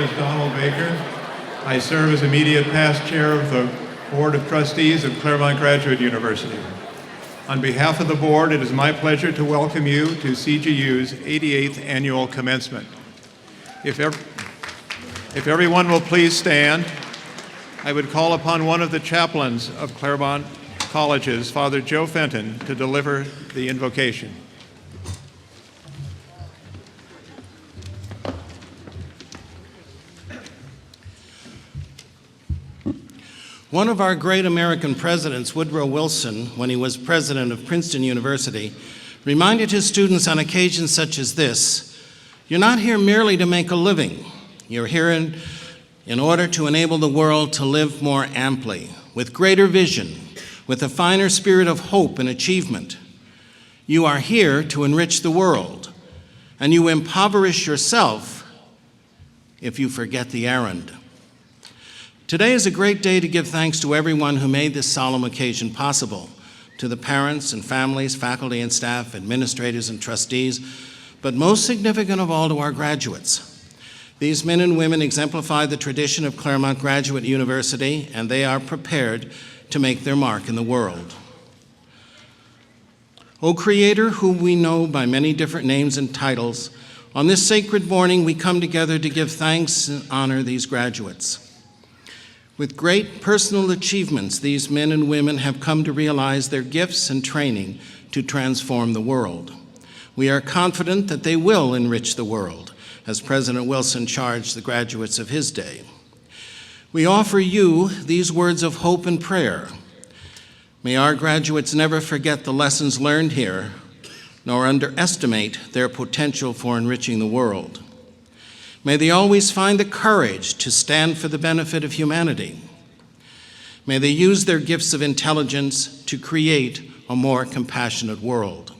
is Donald Baker. I serve as immediate past chair of the Board of Trustees of Claremont Graduate University. On behalf of the board, it is my pleasure to welcome you to CGU's 88th annual commencement. If everyone will please stand, I would call upon one of the chaplains of Claremont Colleges, Father Joe Fenton, to deliver the invocation. One of our great American presidents, Woodrow Wilson, when he was president of Princeton University, reminded his students on occasions such as this, "You're not here merely to make a living. You're here in order to enable the world to live more amply, with greater vision, with a finer spirit of hope and achievement. You are here to enrich the world, and you impoverish yourself if you forget the errand." Today is a great day to give thanks to everyone who made this solemn occasion possible, to the parents and families, faculty and staff, administrators and trustees, but most significant of all to our graduates. These men and women exemplify the tradition of Claremont Graduate University, and they are prepared to make their mark in the world. O Creator, whom we know by many different names and titles, on this sacred morning we come together to give thanks and honor these graduates. With great personal achievements, these men and women have come to realize their gifts and training to transform the world. We are confident that they will enrich the world, as President Wilson charged the graduates of his day. We offer you these words of hope and prayer. May our graduates never forget the lessons learned here, nor underestimate their potential for enriching the world. May they always find the courage to stand for the benefit of humanity. May they use their gifts of intelligence to create a more compassionate world.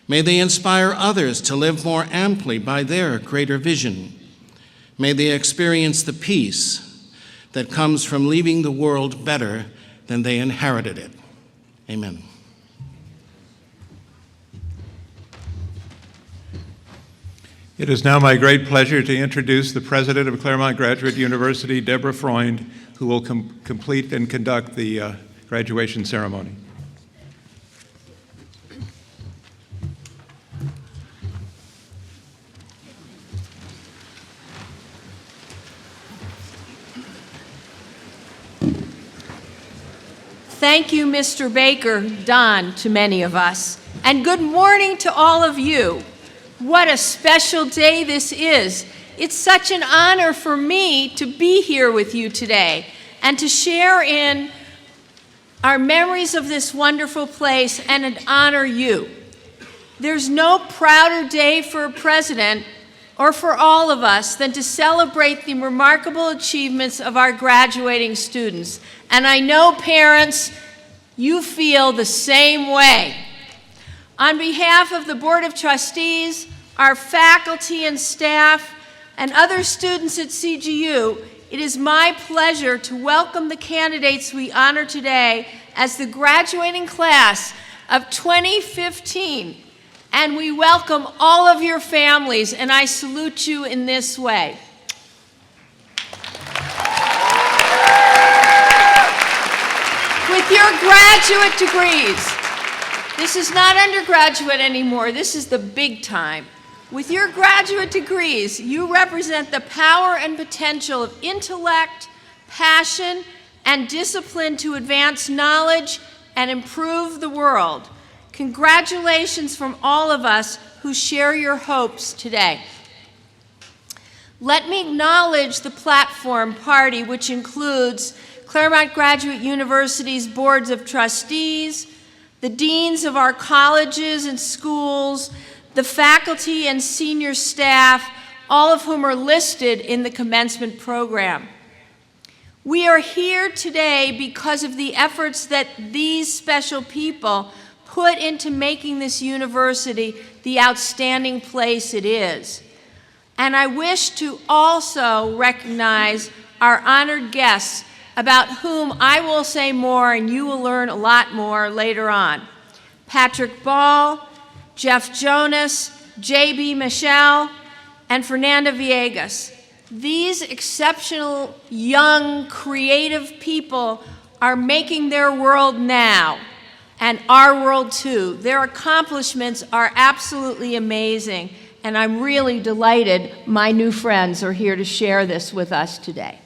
May they inspire others to live more amply by their greater vision. May they experience the peace that comes from leaving the world better than they inherited it. Amen. It is now my great pleasure to introduce the president of Claremont Graduate University, Deborah Freund, who will complete and conduct the graduation ceremony. Thank you, Mr. Baker, Don, to many of us, and good morning to all of you. What a special day this is. It's such an honor for me to be here with you today and to share in our memories of this wonderful place and honor you. There's no prouder day for a president or for all of us than to celebrate the remarkable achievements of our graduating students. And I know, parents, you feel the same way. On behalf of the Board of Trustees, our faculty and staff, and other students at CGU, it is my pleasure to welcome the candidates we honor today as the graduating class of 2015. And we welcome all of your families, and I salute you in this way. With your graduate degrees, this is not undergraduate anymore, this is the big time. With your graduate degrees, you represent the power and potential of intellect, passion, and discipline to advance knowledge and improve the world. Congratulations from all of us who share your hopes today. Let me acknowledge the platform party, which includes Claremont Graduate University's boards of trustees, the deans of our colleges and schools, the faculty and senior staff, all of whom are listed in the commencement program. We are here today because of the efforts that these special people put into making this university the outstanding place it is. And I wish to also recognize our honored guests, about whom I will say more and you will learn a lot more later on. Patrick Ball, Jeff Jonas, J.B. Michel, and Fernanda Viegas. These exceptional, young, creative people are making their world now, and our world too. Their accomplishments are absolutely amazing, and I'm really delighted my new friends are here to share this with us today.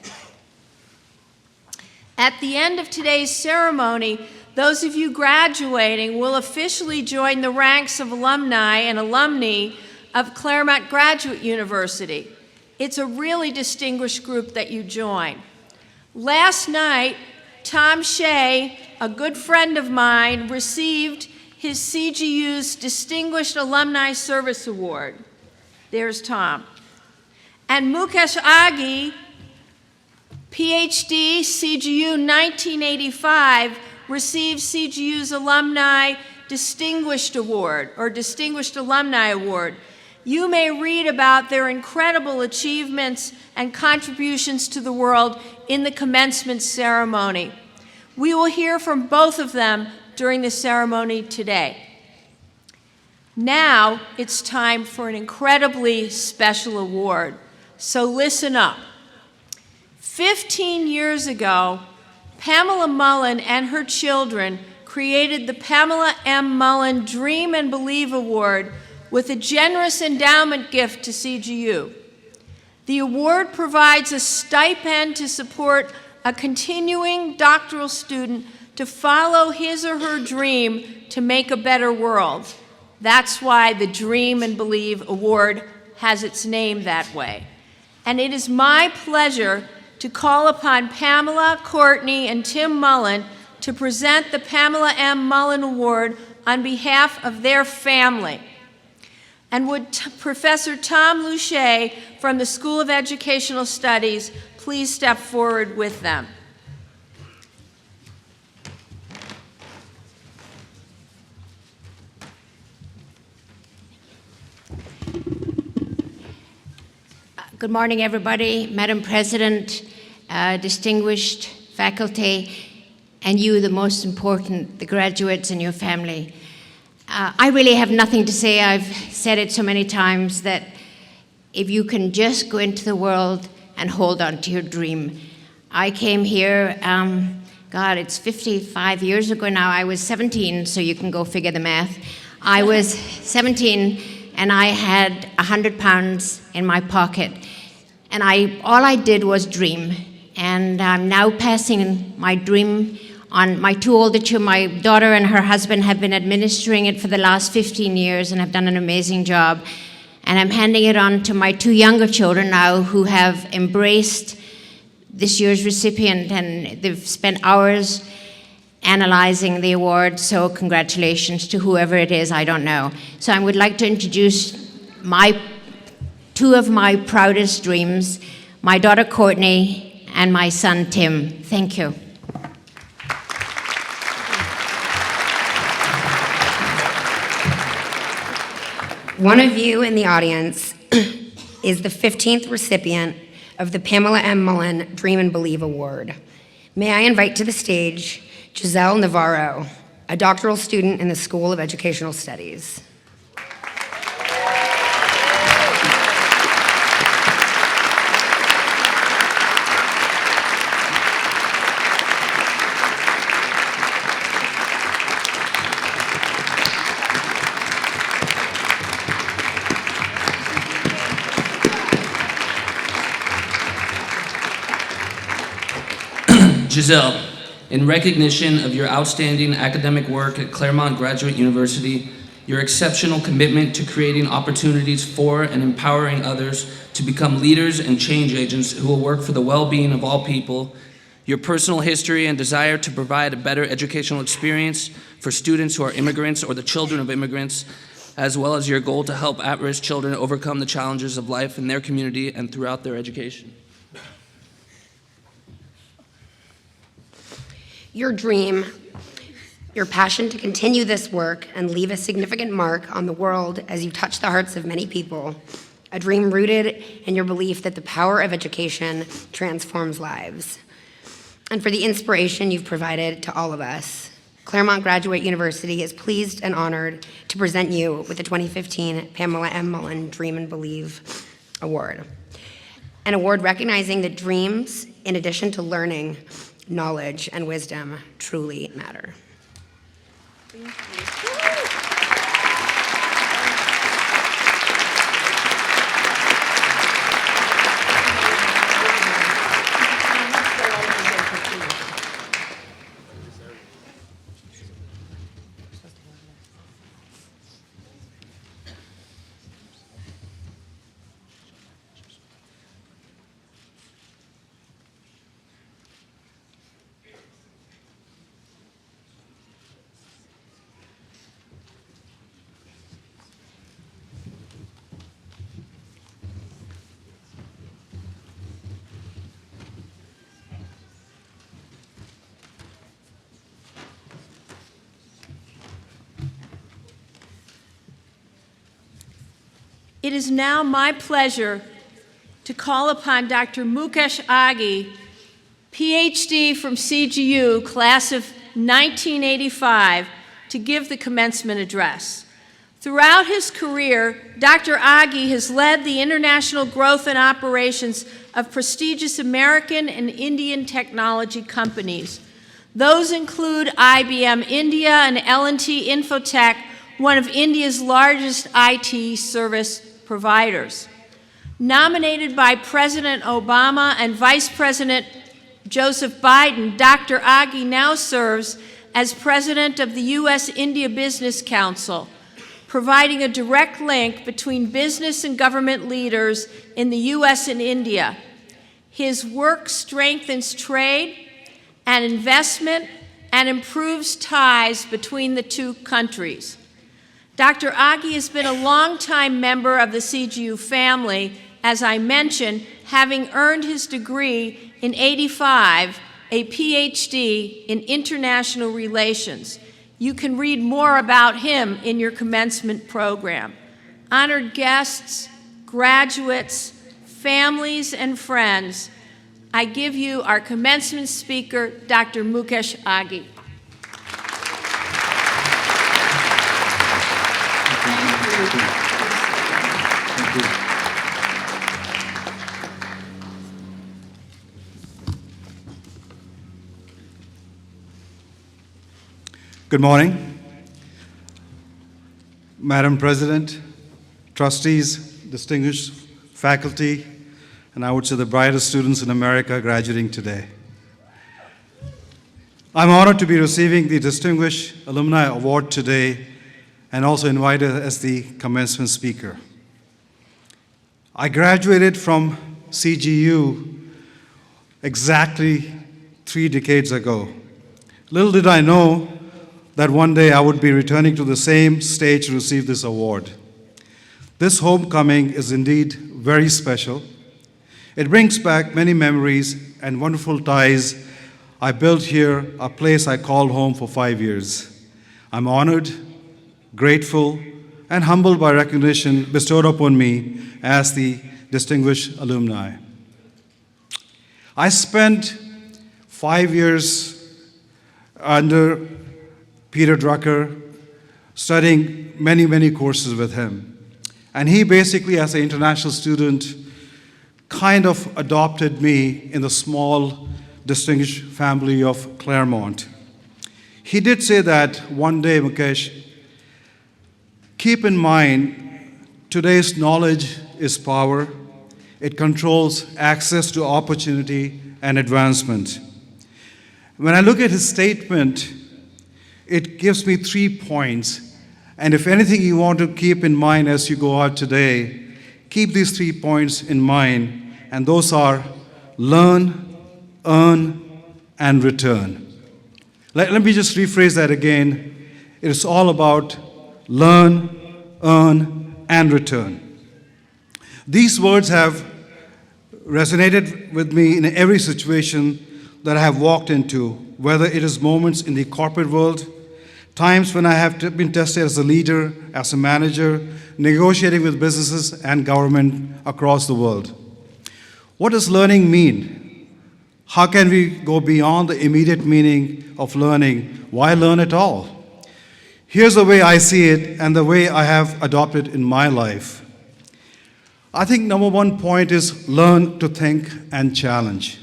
At the end of today's ceremony, those of you graduating will officially join the ranks of alumni and alumni of Claremont Graduate University. It's a really distinguished group that you join. Last night, Tom Shea, a good friend of mine, received his CGU's Distinguished Alumni Service Award. There's Tom. And Mukesh Aghi, PhD, CGU 1985, received CGU's Alumni Distinguished Award, or Distinguished Alumni Award. You may read about their incredible achievements and contributions to the world in the commencement ceremony. We will hear from both of them during the ceremony today. Now it's time for an incredibly special award, so listen up. 15 years ago, Pamela Mullen and her children created the Pamela M. Mullen Dream and Believe Award with a generous endowment gift to CGU. The award provides a stipend to support a continuing doctoral student to follow his or her dream to make a better world. That's why the Dream and Believe Award has its name that way. And it is my pleasure to call upon Pamela, Courtney, and Tim Mullen to present the Pamela M. Mullen Award on behalf of their family. And would Professor Tom Luce from the School of Educational Studies please step forward with them. Good morning, everybody. Madam President, distinguished faculty, and you, the most important, the graduates and your family. I really have nothing to say. I've said it so many times that if you can just go into the world and hold on to your dream. I came here, God, it's 55 years ago now. I was 17, so you can go figure the math. I was 17, and I had 100 pounds in my pocket. And all I did was dream. And I'm now passing my dream on my two older children. My daughter and her husband have been administering it for the last 15 years and have done an amazing job. And I'm handing it on to my two younger children now who have embraced this year's recipient, and they've spent hours analyzing the award, so congratulations to whoever it is, I don't know. So I would like to introduce two of my proudest dreams, my daughter Courtney and my son Tim. Thank you. One of you in the audience is the 15th recipient of the Pamela M. Mullen Dream and Believe Award. May I invite to the stage Giselle Navarro, a doctoral student in the School of Educational Studies. Giselle, in recognition of your outstanding academic work at Claremont Graduate University, your exceptional commitment to creating opportunities for and empowering others to become leaders and change agents who will work for the well-being of all people, your personal history and desire to provide a better educational experience for students who are immigrants or the children of immigrants, as well as your goal to help at-risk children overcome the challenges of life in their community and throughout their education. Your dream, your passion to continue this work and leave a significant mark on the world as you touch the hearts of many people, a dream rooted in your belief that the power of education transforms lives, and for the inspiration you've provided to all of us. Claremont Graduate University is pleased and honored to present you with the 2015 Pamela M. Mullen Dream and Believe Award. an award recognizing that dreams, in addition to learning, knowledge, and wisdom, truly matter. It is now my pleasure to call upon Dr. Mukesh Aghi, PhD from CGU, class of 1985, to give the commencement address. Throughout his career, Dr. Aghi has led the international growth and operations of prestigious American and Indian technology companies. Those include IBM India and L&T Infotech, one of India's largest IT service providers. Nominated by President Obama and Vice President Joseph Biden, Dr. Aghi now serves as President of the U.S.-India Business Council, providing a direct link between business and government leaders in the U.S. and India. His work strengthens trade and investment and improves ties between the two countries. Dr. Aghi has been a longtime member of the CGU family, as I mentioned, having earned his degree in '85, a PhD in international relations. You can read more about him in your commencement program. Honored guests, graduates, families, and friends, I give you our commencement speaker, Dr. Mukesh Aghi. Good morning, Madam President, trustees, distinguished faculty, and I would say the brightest students in America graduating today. I'm honored to be receiving the Distinguished Alumni Award today and also invited as the commencement speaker. I graduated from CGU exactly 3 decades ago. Little did I know that one day I would be returning to the same stage to receive this award. This homecoming is indeed very special. It brings back many memories and wonderful ties I built here, a place I called home for 5 years. I'm honored, grateful, and humbled by recognition bestowed upon me as the distinguished alumni. I spent 5 years under Peter Drucker, studying many, many courses with him. And he basically, as an international student, kind of adopted me in the small, distinguished family of Claremont. He did say that one day, Mukesh, keep in mind, today's knowledge is power. It controls access to opportunity and advancement. When I look at his statement, it gives me 3 points. And if anything you want to keep in mind as you go out today, keep these 3 points in mind. And those are learn, earn, and return. Let me just rephrase that again. It is all about learn, earn, and return. These words have resonated with me in every situation that I have walked into, whether it is moments in the corporate world, times when I have been tested as a leader, as a manager, negotiating with businesses and government across the world. What does learning mean? How can we go beyond the immediate meaning of learning? Why learn at all? Here's the way I see it and the way I have adopted in my life. I think number one point is learn to think and challenge.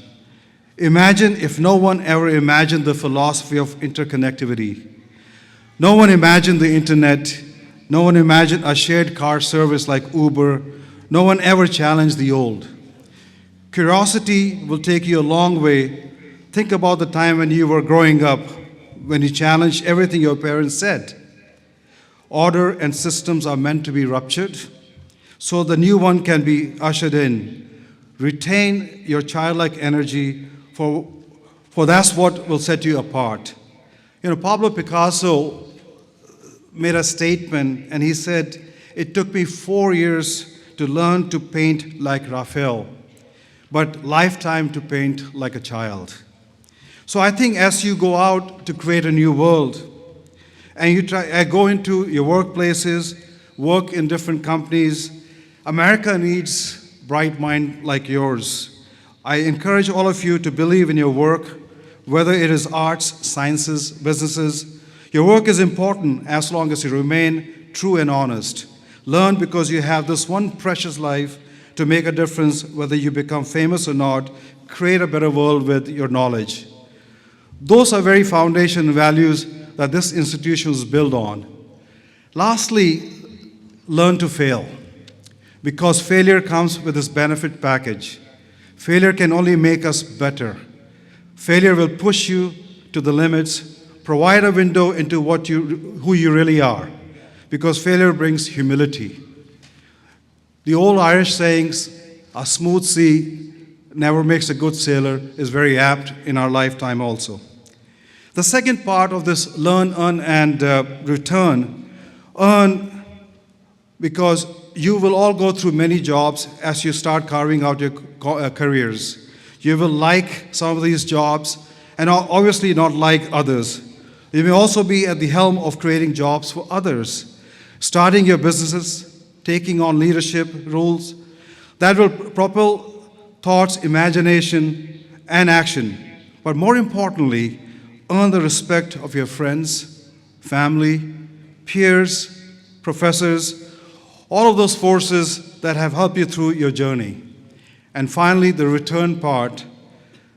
Imagine if no one ever imagined the philosophy of interconnectivity. No one imagined the internet. No one imagined a shared car service like Uber. No one ever challenged the old. Curiosity will take you a long way. Think about the time when you were growing up, when you challenged everything your parents said. Order and systems are meant to be ruptured, so the new one can be ushered in. Retain your childlike energy, for that's what will set you apart. Pablo Picasso made a statement, and he said, "It took me 4 years to learn to paint like Raphael, but lifetime to paint like a child." So I think as you go out to create a new world, and you go into your workplaces, work in different companies, America needs bright mind like yours. I encourage all of you to believe in your work, whether it is arts, sciences, businesses. Your work is important as long as you remain true and honest. Learn because you have this one precious life to make a difference, whether you become famous or not. Create a better world with your knowledge. Those are very foundation values that this institution is built on. Lastly, learn to fail, because failure comes with this benefit package. Failure can only make us better. Failure will push you to the limits, provide a window into who you really are, because failure brings humility. The old Irish sayings, "A smooth sea never makes a good sailor," is very apt in our lifetime also. The second part of this learn, earn, and return. Earn because you will all go through many jobs as you start carving out your careers. You will like some of these jobs and obviously not like others. You may also be at the helm of creating jobs for others, starting your businesses, taking on leadership roles that will propel thoughts, imagination, and action. But more importantly, earn the respect of your friends, family, peers, professors, all of those forces that have helped you through your journey. And finally, the return part.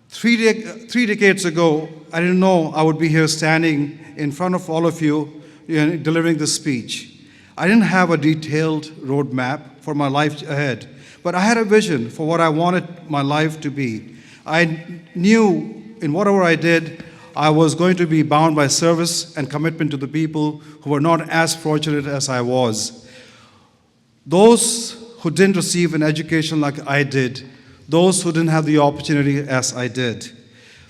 Three decades ago, I didn't know I would be here standing in front of all of you delivering this speech. I didn't have a detailed roadmap for my life ahead, but I had a vision for what I wanted my life to be. I knew in whatever I did, I was going to be bound by service and commitment to the people who were not as fortunate as I was. Those who didn't receive an education like I did, those who didn't have the opportunity as I did.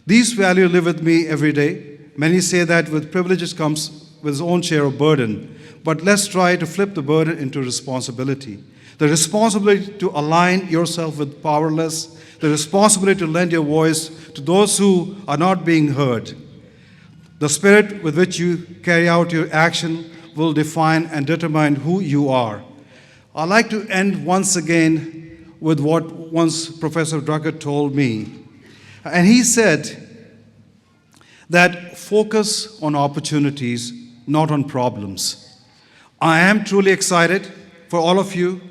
These values live with me every day. Many say that with privileges comes with its own share of burden, but let's try to flip the burden into responsibility. The responsibility to align yourself with powerless, the responsibility to lend your voice to those who are not being heard. The spirit with which you carry out your action will define and determine who you are. I'd like to end once again with what once Professor Drucker told me. And he said that focus on opportunities, not on problems. I am truly excited for all of you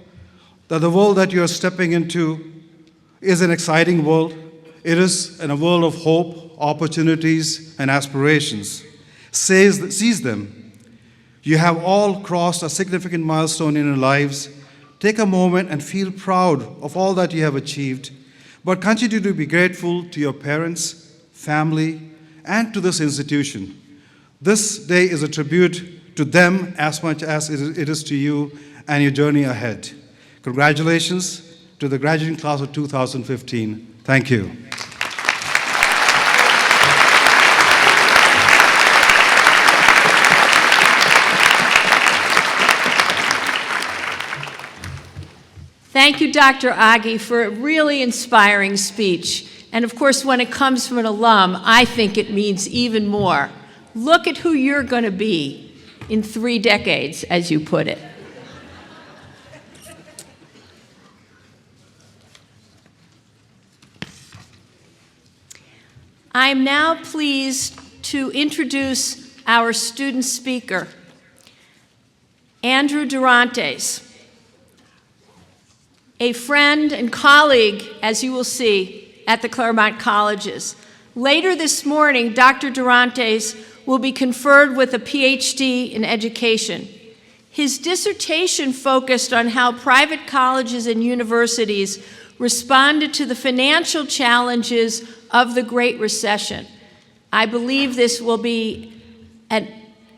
that the world that you are stepping into is an exciting world. It is a world of hope, opportunities, and aspirations. Seize them. You have all crossed a significant milestone in your lives. Take a moment and feel proud of all that you have achieved, but continue to be grateful to your parents, family, and to this institution. This day is a tribute to them as much as it is to you and your journey ahead. Congratulations to the graduating class of 2015. Thank you. Thank you, Dr. Aghi, for a really inspiring speech. And of course, when it comes from an alum, I think it means even more. Look at who you're going to be in 3 decades, as you put it. I'm now pleased to introduce our student speaker, Andrew Durantes. a friend and colleague, as you will see, at the Claremont Colleges. Later this morning, Dr. Durantes will be conferred with a PhD in education. His dissertation focused on how private colleges and universities responded to the financial challenges of the Great Recession. I believe this will be a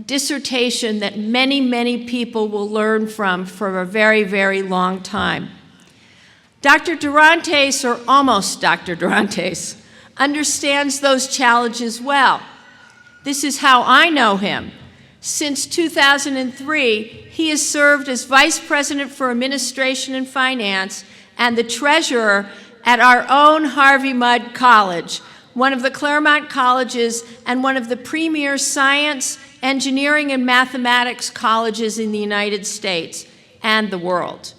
dissertation that many, many people will learn from for a very, very long time. Dr. Durantes, or almost Dr. Durantes, understands those challenges well. This is how I know him. Since 2003, he has served as Vice President for Administration and Finance and the Treasurer at our own Harvey Mudd College, one of the Claremont colleges and one of the premier science, engineering, and mathematics colleges in the United States and the world.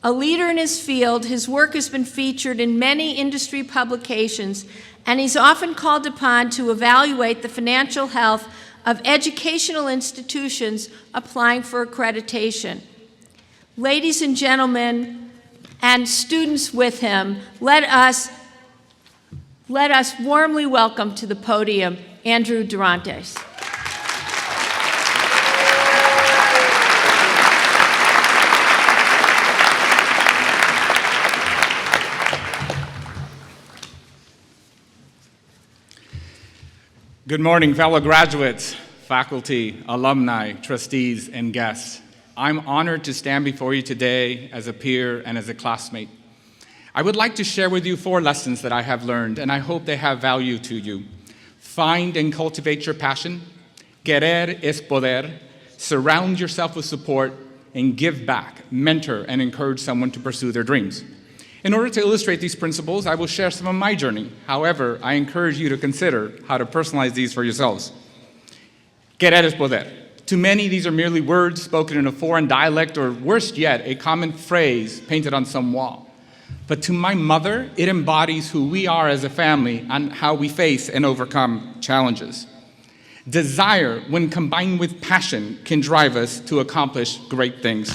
A leader in his field, his work has been featured in many industry publications, and he's often called upon to evaluate the financial health of educational institutions applying for accreditation. Ladies and gentlemen, and students with him, let us warmly welcome to the podium Andrew Durantes. Good morning, fellow graduates, faculty, alumni, trustees, and guests. I'm honored to stand before you today as a peer and as a classmate. I would like to share with you 4 lessons that I have learned, and I hope they have value to you. Find and cultivate your passion. Querer es poder. Surround yourself with support, and give back, mentor, and encourage someone to pursue their dreams. In order to illustrate these principles, I will share some of my journey. However, I encourage you to consider how to personalize these for yourselves. Querer es poder. To many, these are merely words spoken in a foreign dialect, or worst yet, a common phrase painted on some wall. But to my mother, it embodies who we are as a family and how we face and overcome challenges. Desire, when combined with passion, can drive us to accomplish great things.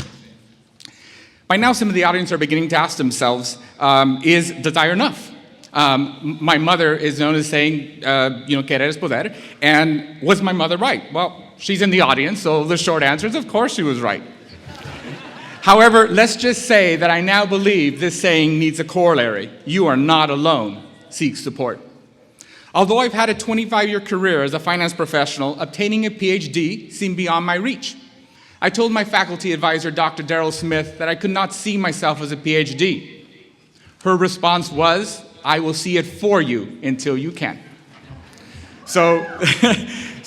By now, some of the audience are beginning to ask themselves, is desire enough? My mother is known as saying, querer es poder, and was my mother right? Well, she's in the audience, so the short answer is, of course she was right. However, let's just say that I now believe this saying needs a corollary. You are not alone. Seek support. Although I've had a 25-year career as a finance professional, obtaining a PhD seemed beyond my reach. I told my faculty advisor, Dr. Darrell Smith, that I could not see myself as a PhD. Her response was, I will see it for you until you can. So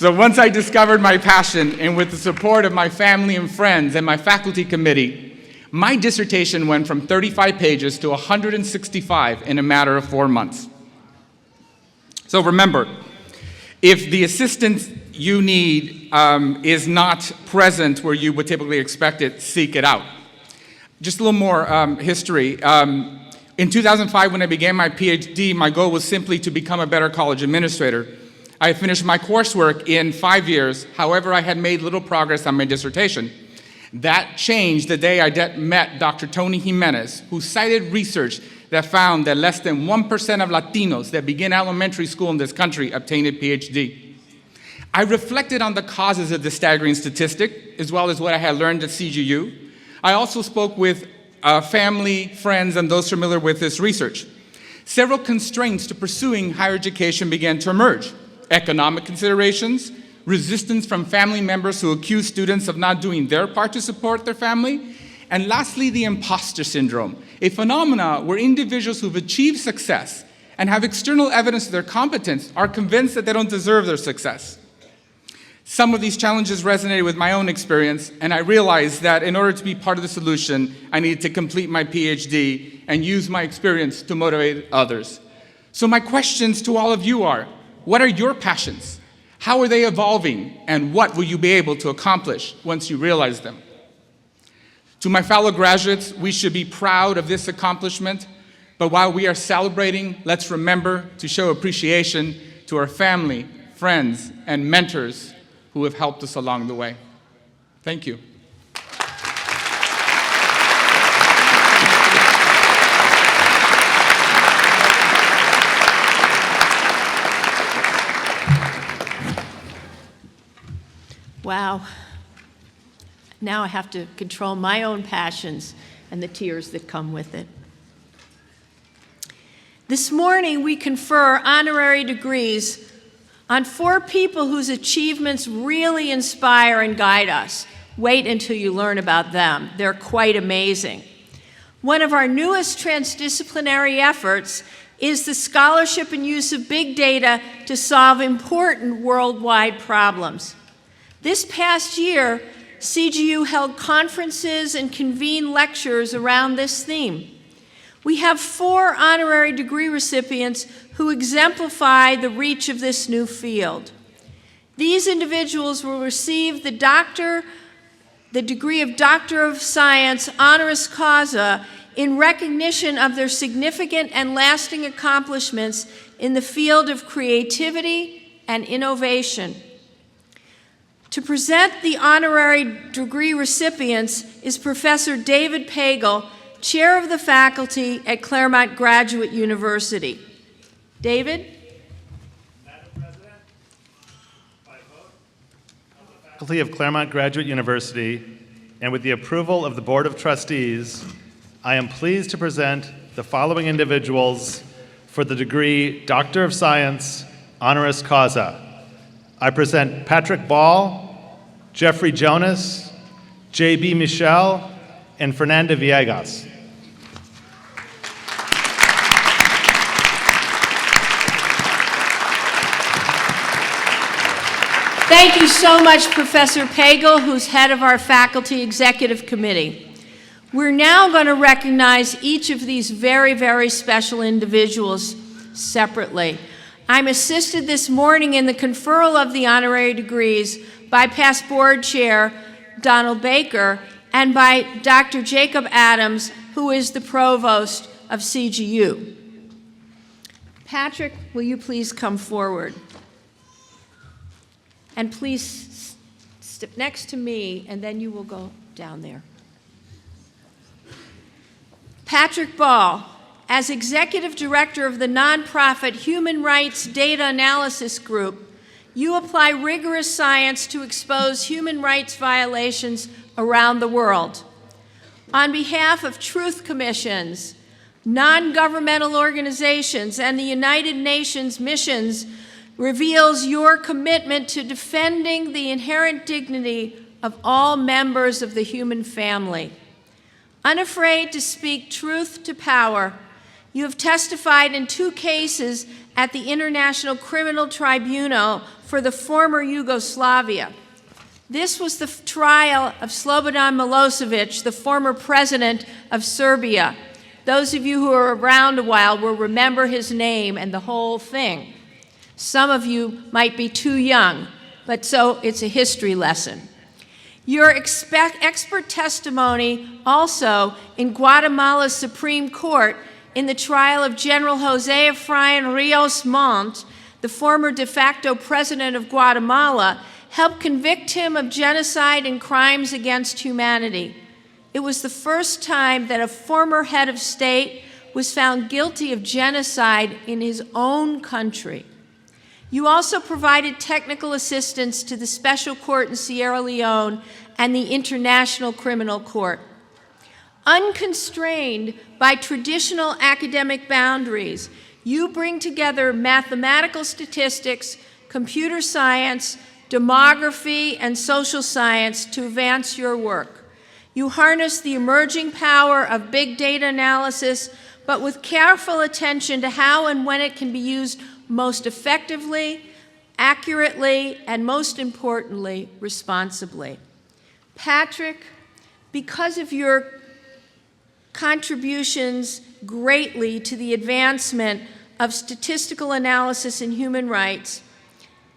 once I discovered my passion, and with the support of my family and friends and my faculty committee, my dissertation went from 35 pages to 165 in a matter of 4 months. So remember, if the assistance you need is not present where you would typically expect it, seek it out. Just a little more history. In 2005, when I began my PhD, my goal was simply to become a better college administrator. I finished my coursework in 5 years. However, I had made little progress on my dissertation. That changed the day I met Dr. Tony Jimenez, who cited research that found that less than 1% of Latinos that begin elementary school in this country obtain a PhD. I reflected on the causes of this staggering statistic, as well as what I had learned at CGU. I also spoke with family, friends, and those familiar with this research. Several constraints to pursuing higher education began to emerge. Economic considerations, resistance from family members who accuse students of not doing their part to support their family, and lastly, the imposter syndrome, a phenomenon where individuals who've achieved success and have external evidence of their competence are convinced that they don't deserve their success. Some of these challenges resonated with my own experience, and I realized that in order to be part of the solution, I needed to complete my PhD and use my experience to motivate others. So my questions to all of you are, what are your passions? How are they evolving? And what will you be able to accomplish once you realize them? To my fellow graduates, we should be proud of this accomplishment, but while we are celebrating, let's remember to show appreciation to our family, friends, and mentors who have helped us along the way. Thank you. Wow. Now I have to control my own passions and the tears that come with it. This morning, we confer honorary degrees on 4 people whose achievements really inspire and guide us. Wait until you learn about them. They're quite amazing. One of our newest transdisciplinary efforts is the scholarship and use of big data to solve important worldwide problems. This past year, CGU held conferences and convened lectures around this theme. We have 4 honorary degree recipients who exemplify the reach of this new field. These individuals will receive the degree of Doctor of Science honoris causa in recognition of their significant and lasting accomplishments in the field of creativity and innovation. To present the honorary degree recipients is Professor David Pagel, Chair of the Faculty at Claremont Graduate University. David? Madam President, by vote of the faculty of Claremont Graduate University and with the approval of the Board of Trustees, I am pleased to present the following individuals for the degree Doctor of Science honoris causa. I present Patrick Ball, Jeffrey Jonas, J.B. Michel, and Fernanda Viegas. Thank you so much, Professor Pagel, who's head of our Faculty Executive Committee. We're now going to recognize each of these very, very special individuals separately. I'm assisted this morning in the conferral of the honorary degrees by past board chair Donald Baker and by Dr. Jacob Adams, who is the provost of CGU. Patrick, will you please come forward? And please step next to me, and then you will go down there. Patrick Ball, as Executive Director of the nonprofit Human Rights Data Analysis Group, you apply rigorous science to expose human rights violations around the world. On behalf of truth commissions, non-governmental organizations, and the United Nations missions, reveals your commitment to defending the inherent dignity of all members of the human family. Unafraid to speak truth to power, you have testified in 2 cases at the International Criminal Tribunal for the former Yugoslavia. This was the trial of Slobodan Milosevic, the former president of Serbia. Those of you who are around a while will remember his name and the whole thing. Some of you might be too young, but so it's a history lesson. Your expert testimony also in Guatemala's Supreme Court in the trial of General Jose Efrain Rios Montt, the former de facto president of Guatemala, helped convict him of genocide and crimes against humanity. It was the first time that a former head of state was found guilty of genocide in his own country. You also provided technical assistance to the Special Court in Sierra Leone and the International Criminal Court. Unconstrained by traditional academic boundaries, you bring together mathematical statistics, computer science, demography, and social science to advance your work. You harness the emerging power of big data analysis, but with careful attention to how and when it can be used most effectively, accurately, and most importantly, responsibly. Patrick, because of your contributions greatly to the advancement of statistical analysis in human rights,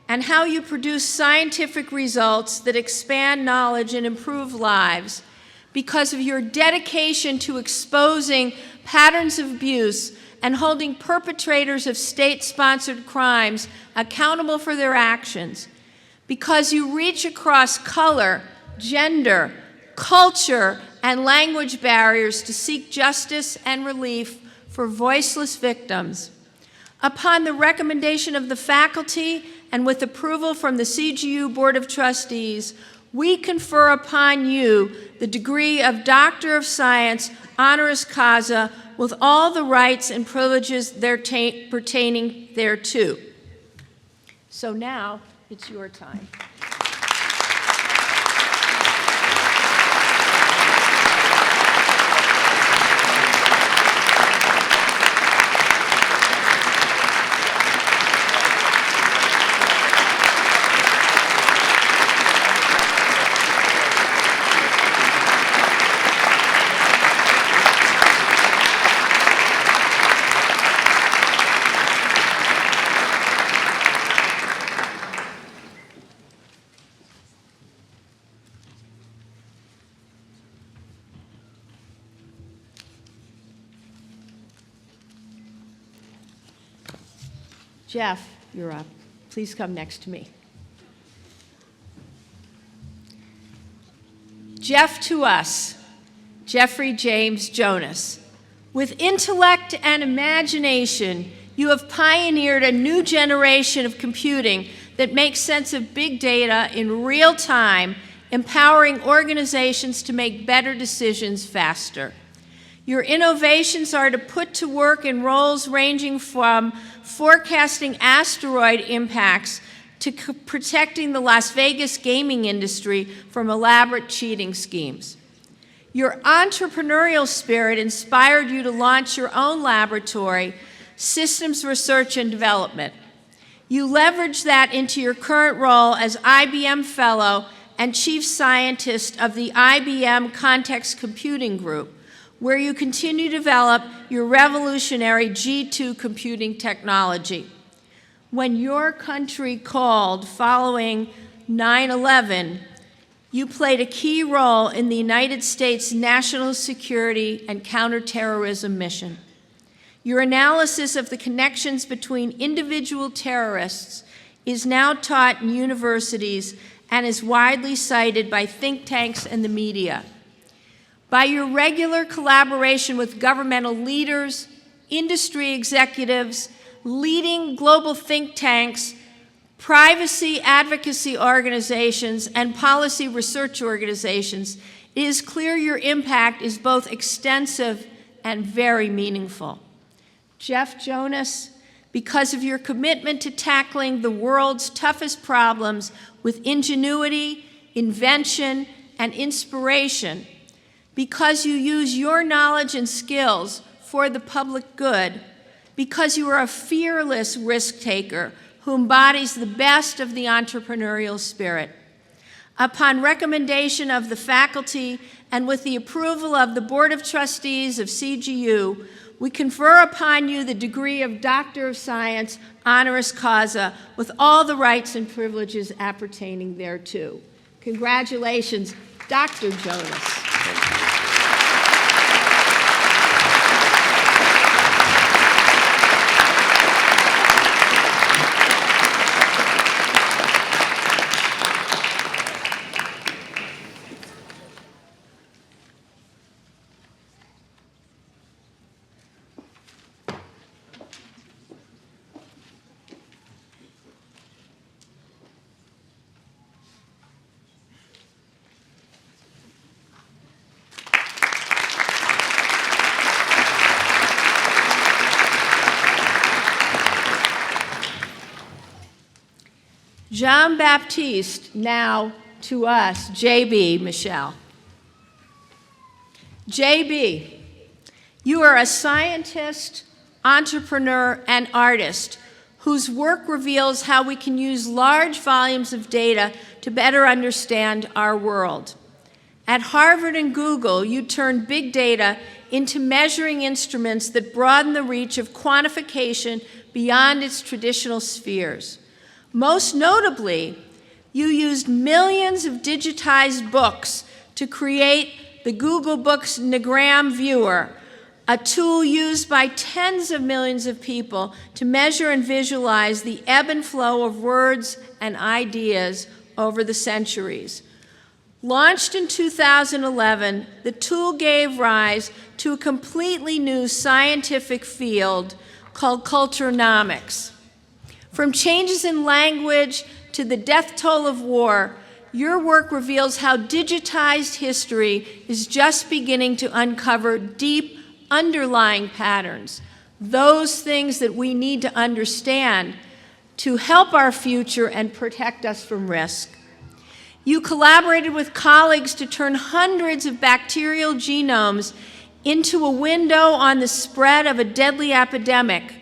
and how you produce scientific results that expand knowledge and improve lives, because of your dedication to exposing patterns of abuse and holding perpetrators of state-sponsored crimes accountable for their actions, because you reach across color, gender, culture, and language barriers to seek justice and relief for voiceless victims. Upon the recommendation of the faculty and with approval from the CGU Board of Trustees, we confer upon you the degree of Doctor of Science, honoris causa, with all the rights and privileges pertaining thereto. So now it's your time. Jeff, you're up. Please come next to me. Jeff to us, Jeffrey James Jonas. With intellect and imagination, you have pioneered a new generation of computing that makes sense of big data in real time, empowering organizations to make better decisions faster. Your innovations are to put to work in roles ranging from forecasting asteroid impacts to protecting the Las Vegas gaming industry from elaborate cheating schemes. Your entrepreneurial spirit inspired you to launch your own laboratory, Systems Research and Development. You leveraged that into your current role as IBM Fellow and Chief Scientist of the IBM Context Computing Group, where you continue to develop your revolutionary G2 computing technology. When your country called following 9/11, you played a key role in the United States national security and counterterrorism mission. Your analysis of the connections between individual terrorists is now taught in universities and is widely cited by think tanks and the media. By your regular collaboration with governmental leaders, industry executives, leading global think tanks, privacy advocacy organizations, and policy research organizations, it is clear your impact is both extensive and very meaningful. Jeff Jonas, because of your commitment to tackling the world's toughest problems with ingenuity, invention, and inspiration, because you use your knowledge and skills for the public good, because you are a fearless risk taker who embodies the best of the entrepreneurial spirit. Upon recommendation of the faculty and with the approval of the Board of Trustees of CGU, we confer upon you the degree of Doctor of Science, honoris causa, with all the rights and privileges appertaining thereto. Congratulations, Dr. Jonas. Jean-Baptiste, now to us, J.B. Michel. J.B., you are a scientist, entrepreneur, and artist whose work reveals how we can use large volumes of data to better understand our world. At Harvard and Google, you turned big data into measuring instruments that broaden the reach of quantification beyond its traditional spheres. Most notably, you used millions of digitized books to create the Google Books Nagram Viewer, a tool used by tens of millions of people to measure and visualize the ebb and flow of words and ideas over the centuries. Launched in 2011, the tool gave rise to a completely new scientific field called culturenomics. From changes in language to the death toll of war, your work reveals how digitized history is just beginning to uncover deep underlying patterns, those things that we need to understand to help our future and protect us from risk. You collaborated with colleagues to turn hundreds of bacterial genomes into a window on the spread of a deadly epidemic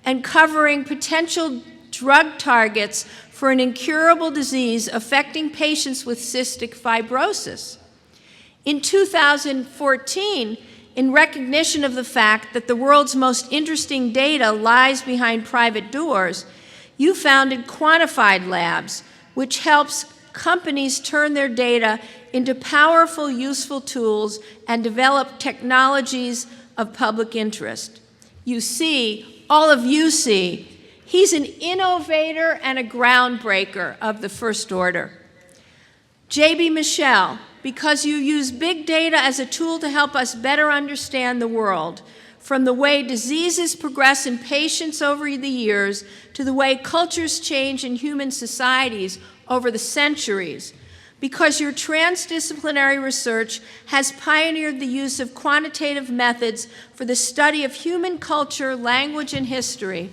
and covering potential drug targets for an incurable disease affecting patients with cystic fibrosis. In 2014, in recognition of the fact that the world's most interesting data lies behind private doors, you founded Quantified Labs, which helps companies turn their data into powerful, useful tools and develop technologies of public interest. You see, all of you see, he's an innovator and a groundbreaker of the first order. J.B. Michel, because you use big data as a tool to help us better understand the world, from the way diseases progress in patients over the years to the way cultures change in human societies over the centuries, because your transdisciplinary research has pioneered the use of quantitative methods for the study of human culture, language, and history,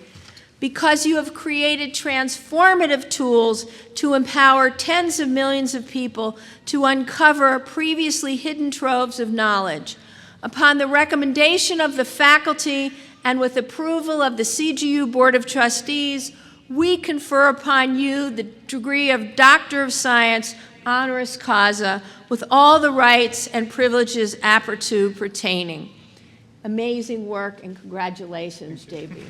because you have created transformative tools to empower tens of millions of people to uncover previously hidden troves of knowledge. Upon the recommendation of the faculty and with approval of the CGU Board of Trustees, we confer upon you the degree of Doctor of Science, honoris causa, with all the rights and privileges apertu pertaining. Amazing work, and congratulations, JB.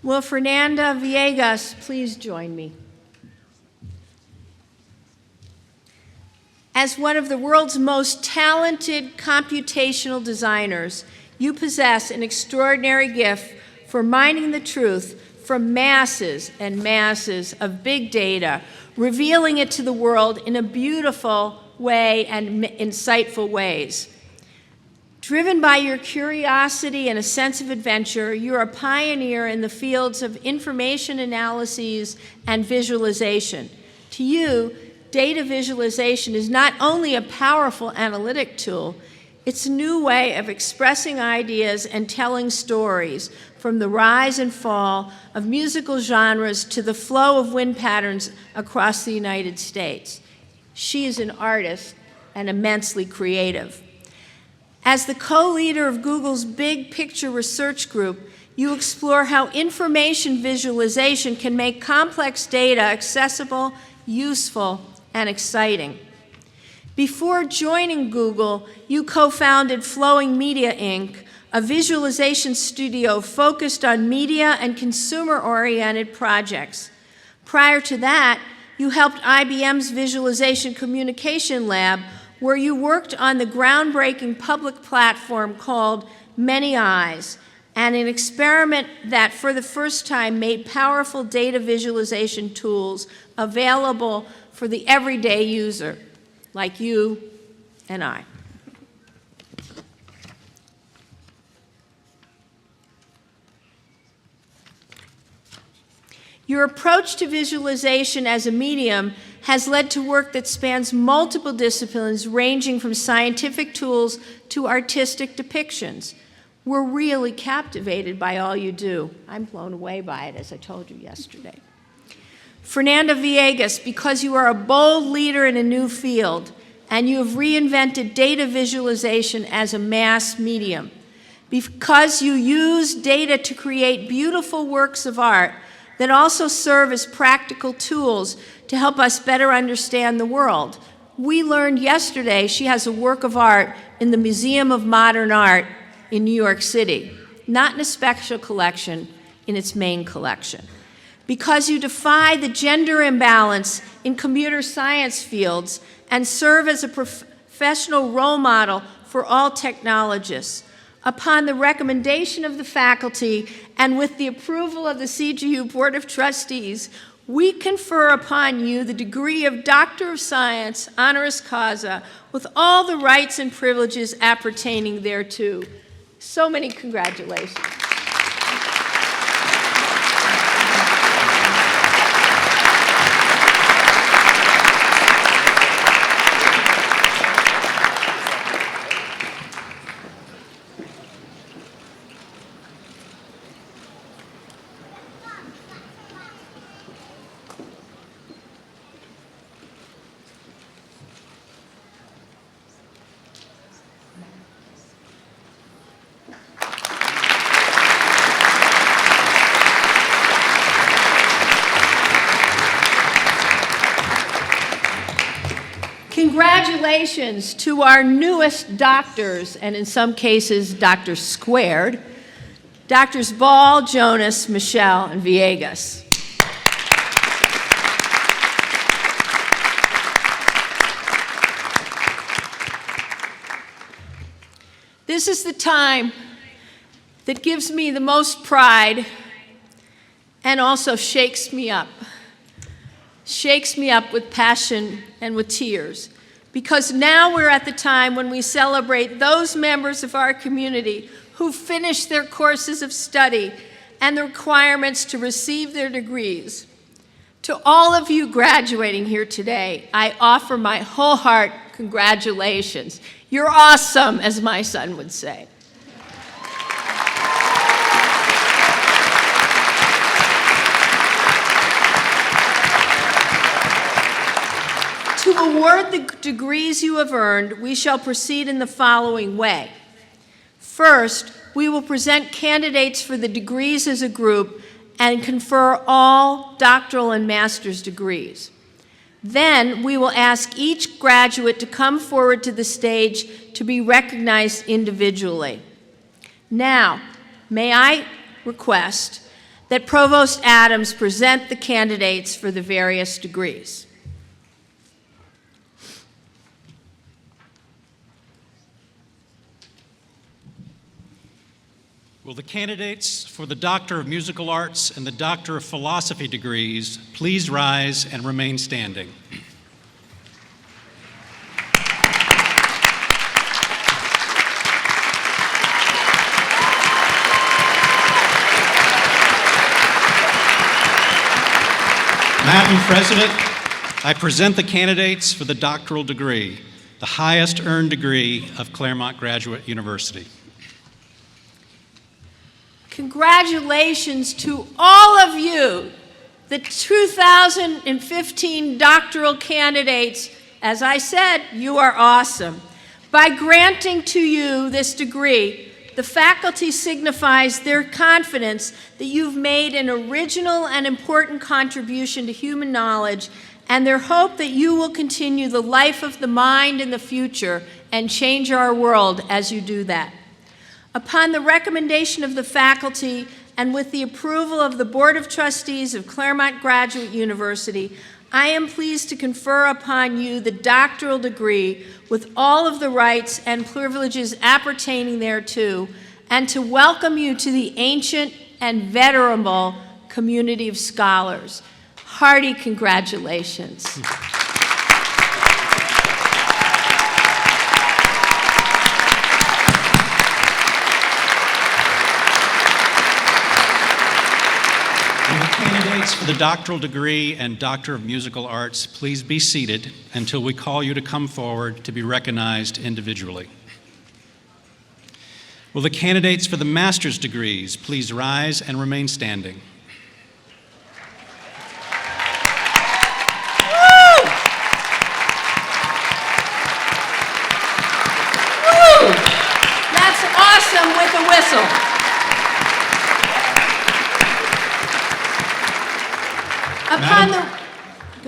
Will Fernanda Viegas please join me? As one of the world's most talented computational designers, you possess an extraordinary gift for mining the truth from masses and masses of big data, revealing it to the world in a beautiful way and insightful ways. Driven by your curiosity and a sense of adventure, you're a pioneer in the fields of information analyses and visualization. To you, data visualization is not only a powerful analytic tool, it's a new way of expressing ideas and telling stories, from the rise and fall of musical genres to the flow of wind patterns across the United States. She is an artist and immensely creative. As the co-leader of Google's Big Picture Research Group, you explore how information visualization can make complex data accessible, useful, and exciting. Before joining Google, you co-founded Flowing Media, Inc., a visualization studio focused on media and consumer-oriented projects. Prior to that, you helped IBM's Visualization Communication Lab, where you worked on the groundbreaking public platform called Many Eyes, and an experiment that for the first time made powerful data visualization tools available for the everyday user, like you and I. Your approach to visualization as a medium has led to work that spans multiple disciplines, ranging from scientific tools to artistic depictions. We're really captivated by all you do. I'm blown away by it, as I told you yesterday. Fernanda Viegas, because you are a bold leader in a new field, and you have reinvented data visualization as a mass medium. Because you use data to create beautiful works of art that also serve as practical tools to help us better understand the world. We learned yesterday she has a work of art in the Museum of Modern Art in New York City, not in a special collection, in its main collection. Because you defy the gender imbalance in computer science fields and serve as a professional role model for all technologists. Upon the recommendation of the faculty and with the approval of the CGU Board of Trustees, we confer upon you the degree of Doctor of Science, honoris causa, with all the rights and privileges appertaining thereto. So many congratulations. Congratulations to our newest doctors, and in some cases, doctors squared, Doctors Ball, Jonas, Michel, and Viegas. This is the time that gives me the most pride and also shakes me up with passion and with tears, because now we're at the time when we celebrate those members of our community who finished their courses of study and the requirements to receive their degrees. To all of you graduating here today, I offer my whole heart congratulations. You're awesome, as my son would say. To award the degrees you have earned, we shall proceed in the following way. First, we will present candidates for the degrees as a group and confer all doctoral and master's degrees. Then, we will ask each graduate to come forward to the stage to be recognized individually. Now, may I request that Provost Adams present the candidates for the various degrees. Will the candidates for the Doctor of Musical Arts and the Doctor of Philosophy degrees please rise and remain standing? Madam President, I present the candidates for the doctoral degree, the highest earned degree of Claremont Graduate University. Congratulations to all of you, the 2015 doctoral candidates. As I said, you are awesome. By granting to you this degree, the faculty signifies their confidence that you've made an original and important contribution to human knowledge, and their hope that you will continue the life of the mind in the future and change our world as you do that. Upon the recommendation of the faculty and with the approval of the Board of Trustees of Claremont Graduate University, I am pleased to confer upon you the doctoral degree with all of the rights and privileges appertaining thereto, and to welcome you to the ancient and venerable community of scholars. Hearty congratulations. Candidates for the doctoral degree and Doctor of Musical Arts, please be seated until we call you to come forward to be recognized individually. Will the candidates for the master's degrees please rise and remain standing? Woo! Woo! That's awesome with a whistle.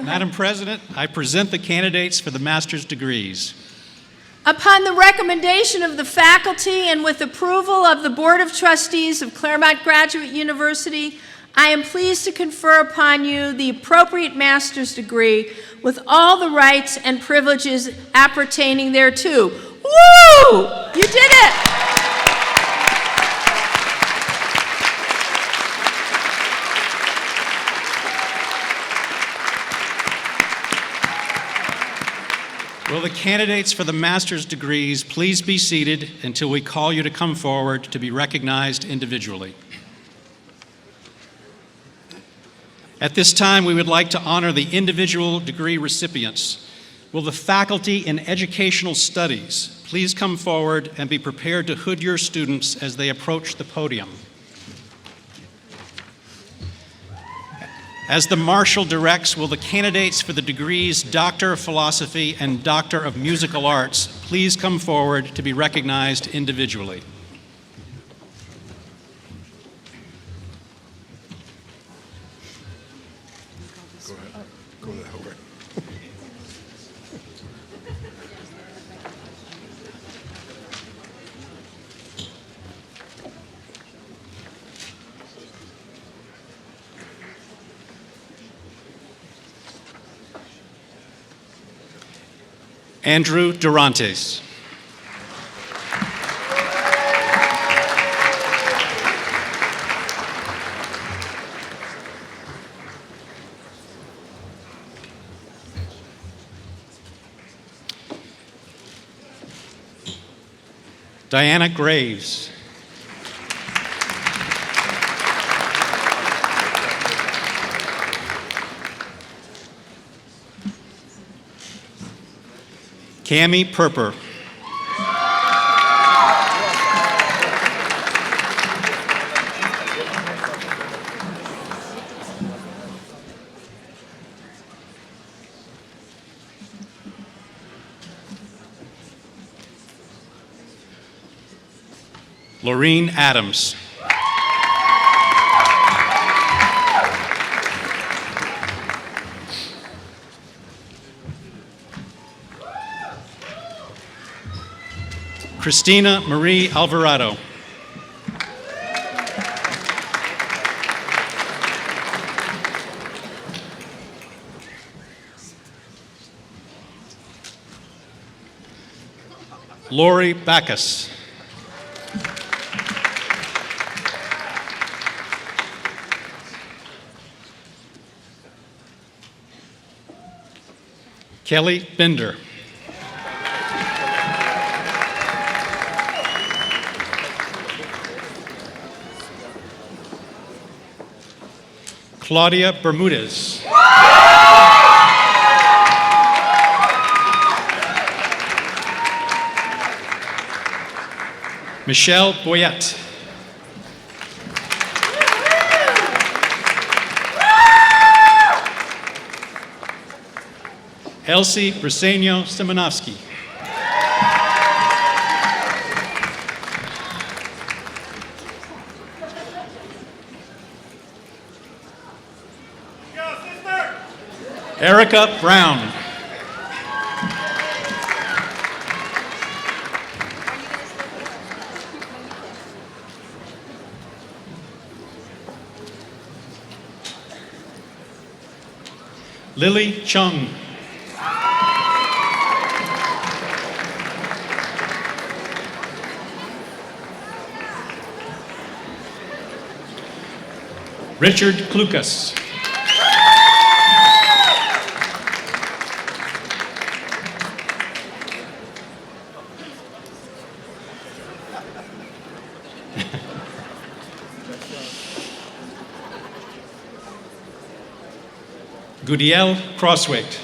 Madam President, I present the candidates for the master's degrees. Upon the recommendation of the faculty and with approval of the Board of Trustees of Claremont Graduate University, I am pleased to confer upon you the appropriate master's degree with all the rights and privileges appertaining thereto. Woo! You did it! Will the candidates for the master's degrees please be seated until we call you to come forward to be recognized individually? At this time, we would like to honor the individual degree recipients. Will the faculty in educational studies please come forward and be prepared to hood your students as they approach the podium? As the marshal directs, will the candidates for the degrees Doctor of Philosophy and Doctor of Musical Arts please come forward to be recognized individually? Go that way. Andrew Durantes. Diana Graves. Cami Perper. Laureen Adams. Christina Marie Alvarado. Lori Backus. Kelly Bender. Claudia Bermudez. Michelle Boyette. Elsie Briseño Simonovsky. Erica Brown. Lily Chung. Richard Klukas. Gudiel Crosswaite.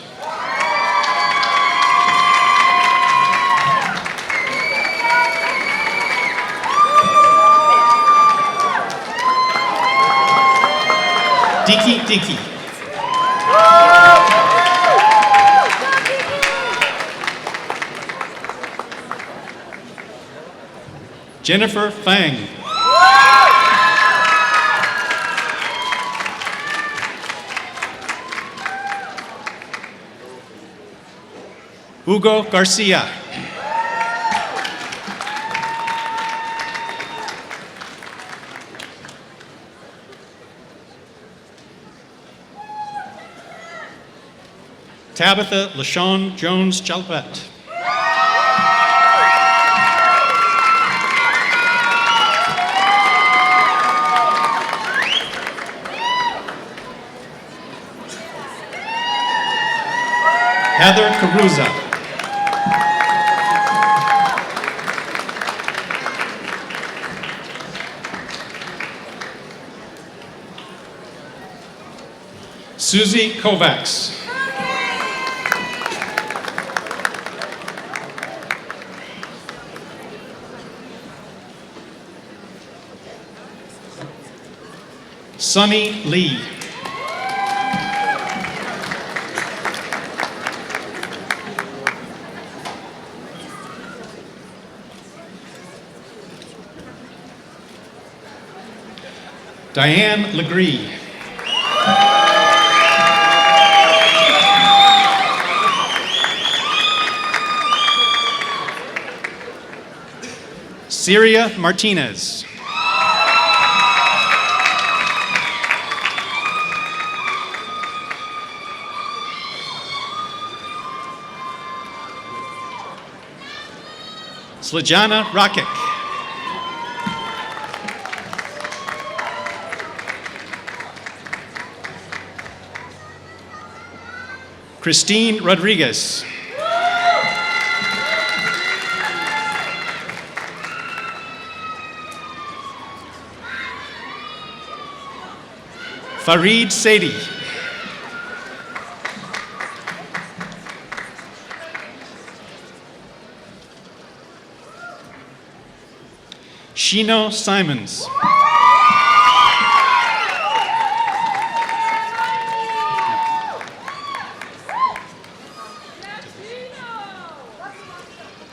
Diki Diki. Jennifer Fang. Hugo Garcia. Tabitha LaShawn Jones-Jalpet. Heather Caruza. Susie Kovacs. Sunny Lee. Diane Legree. Syria Martinez. Slijana Rakic. Christine Rodriguez. Farid Saidi. Shino Simons.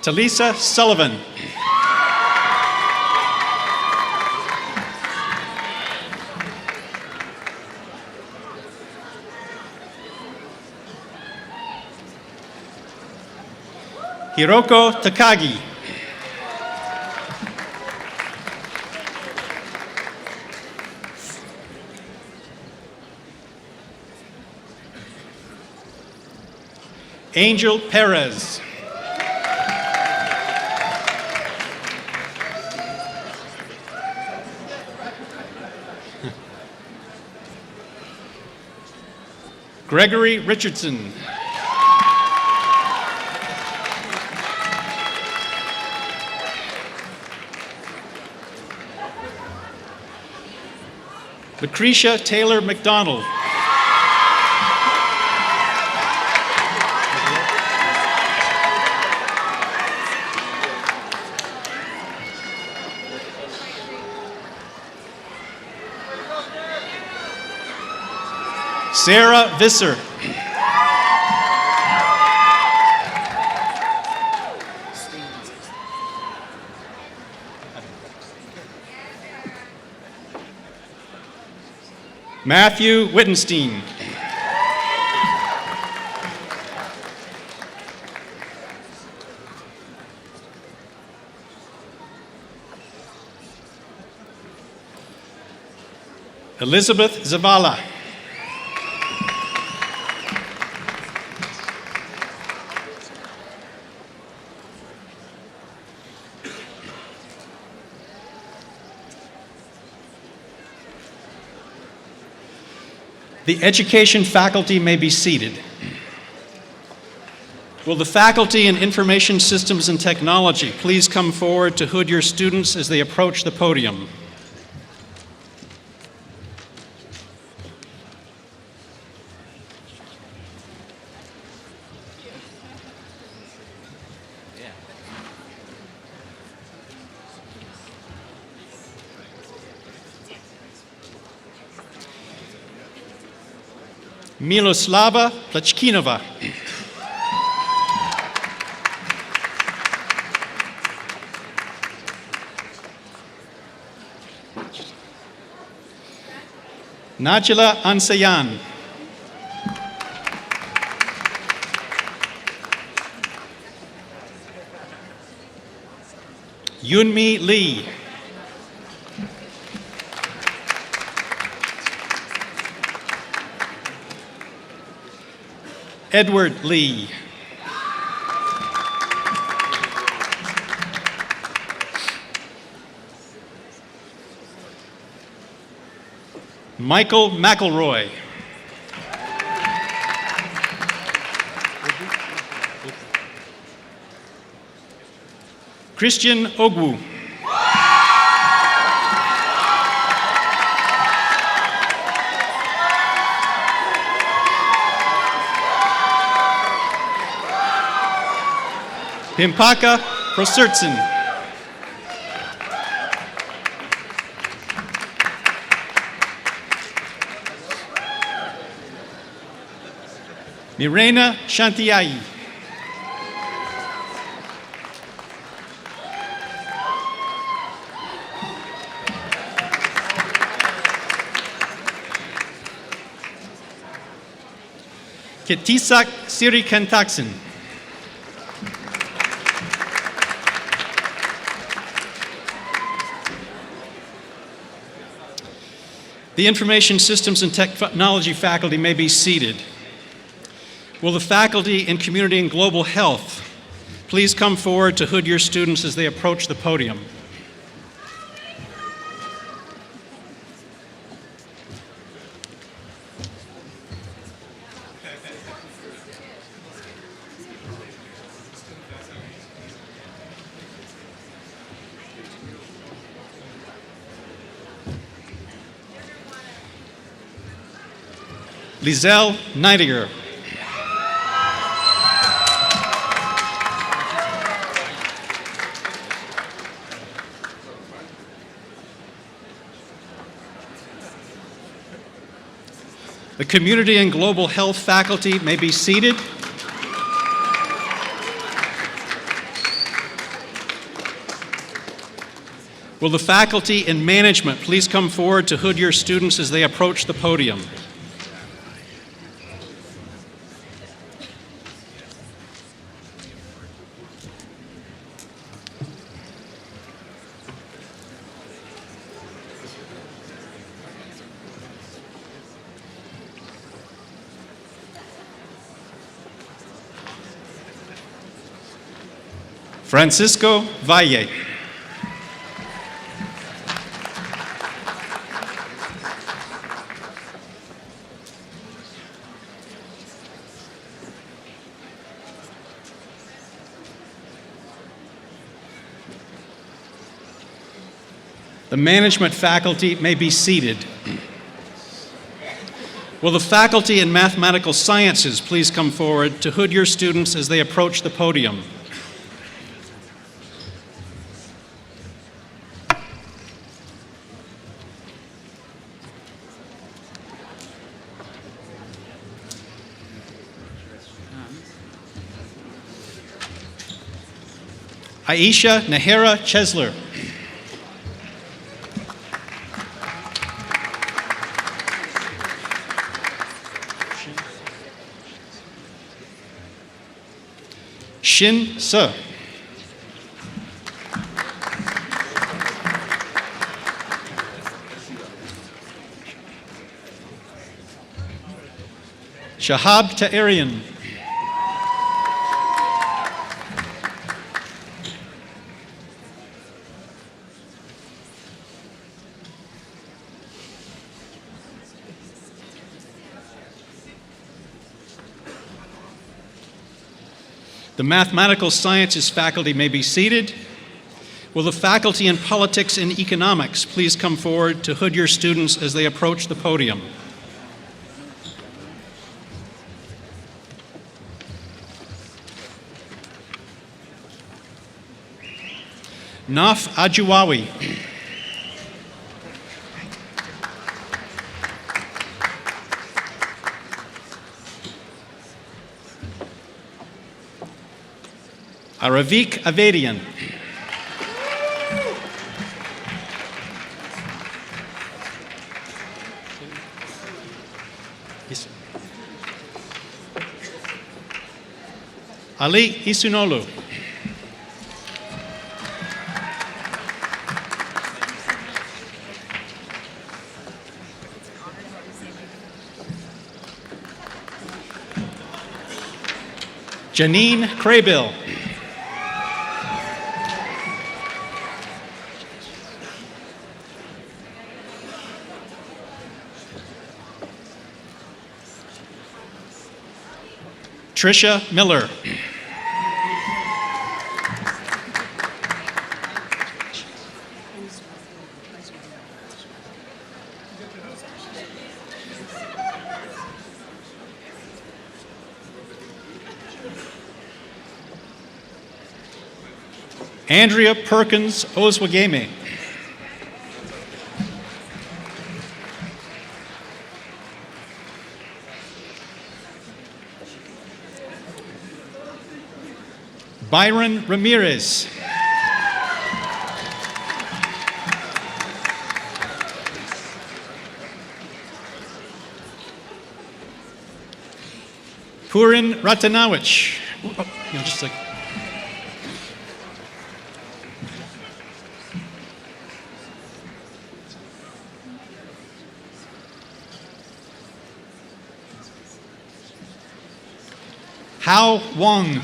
Talisa Sullivan. Hiroko Takagi. Angel Perez. Gregory Richardson. Lucretia Taylor McDonald. Sarah Visser. Matthew Wittenstein. Elizabeth Zavala. The education faculty may be seated. Will the faculty in Information Systems and Technology please come forward to hood your students as they approach the podium? Miloslava Plachkinova. Najila Ansayan. Yunmi Lee. Edward Lee. Michael McElroy. Christian Ogwu. Pimpaka Prosertson. Mirena Shantiai. Ketisak Sirikantaksen. The Information Systems and Technology faculty may be seated. Will the faculty in Community and Global Health please come forward to hood your students as they approach the podium? Lizelle Neidiger. The Community and Global Health faculty may be seated. Will the faculty in Management please come forward to hood your students as they approach the podium? Francisco Valle. The Management faculty may be seated. Will the faculty in Mathematical Sciences please come forward to hood your students as they approach the podium? Aisha Nahera Chesler. Shin Se. Shahab Ta'arian. The Mathematical Sciences faculty may be seated. Will the faculty in Politics and Economics please come forward to hood your students as they approach the podium? Naf Ajuwawi. Aravik Avedian. Ali Isunolu. Janine Craybill. Tricia Miller. Andrea Perkins Oswagame. Byron Ramirez. Purin Ratanawich. Oh, no, just like. Hao Wong.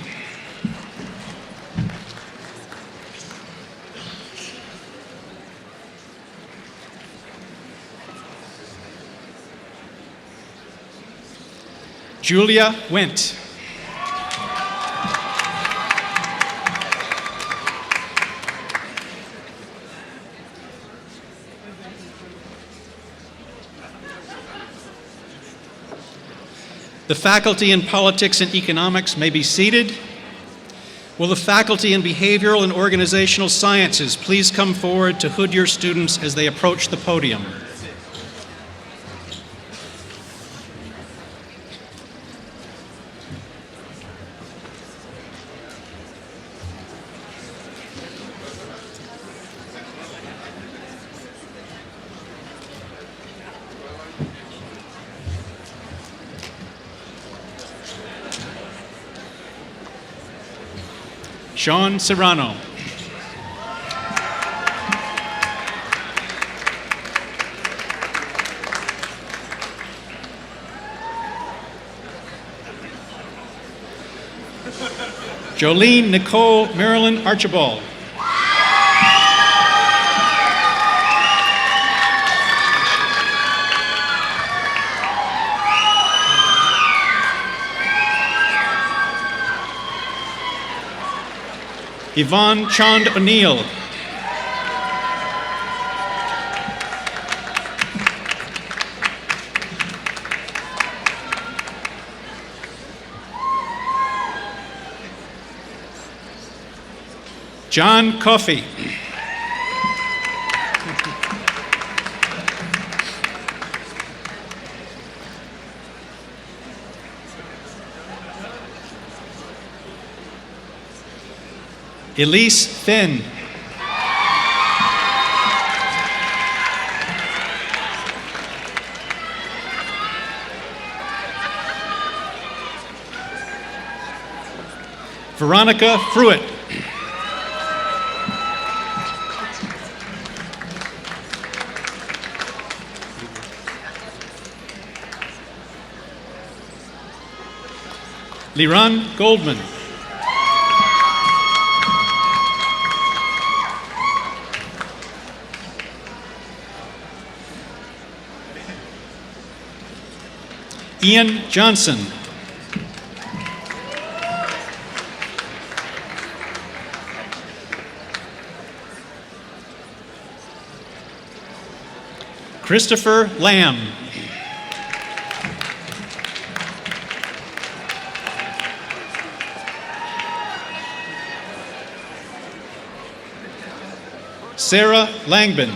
Julia Wendt. The faculty in politics and economics may be seated. Will the faculty in behavioral and organizational sciences please come forward to hood your students as they approach the podium? Sean Serrano. Jolene Nicole Marilyn Archibald. Yvonne Chand O'Neill. John Coffey. Elise Finn. Veronica Fruitt. Liran Goldman. Ian Johnson. Christopher Lamb. Sarah Langbin.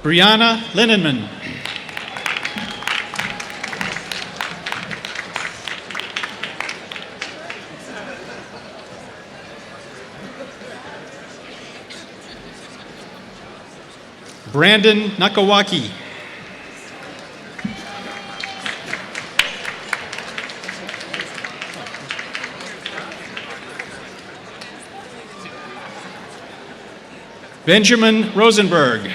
Brianna Linenman. Brandon Nakawaki. Benjamin Rosenberg.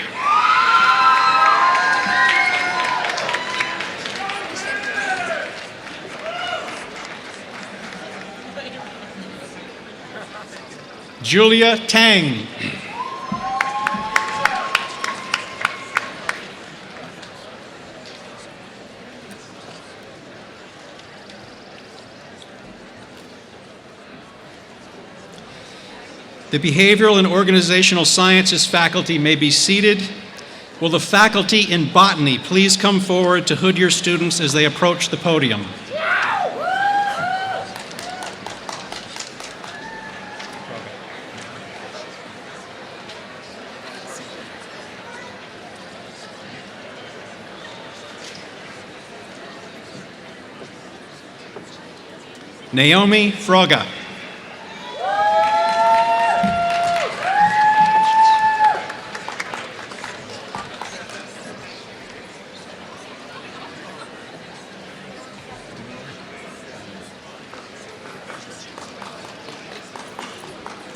Julia Tang. The Behavioral and Organizational Sciences faculty may be seated. Will the faculty in botany please come forward to hood your students as they approach the podium? Naomi Froga.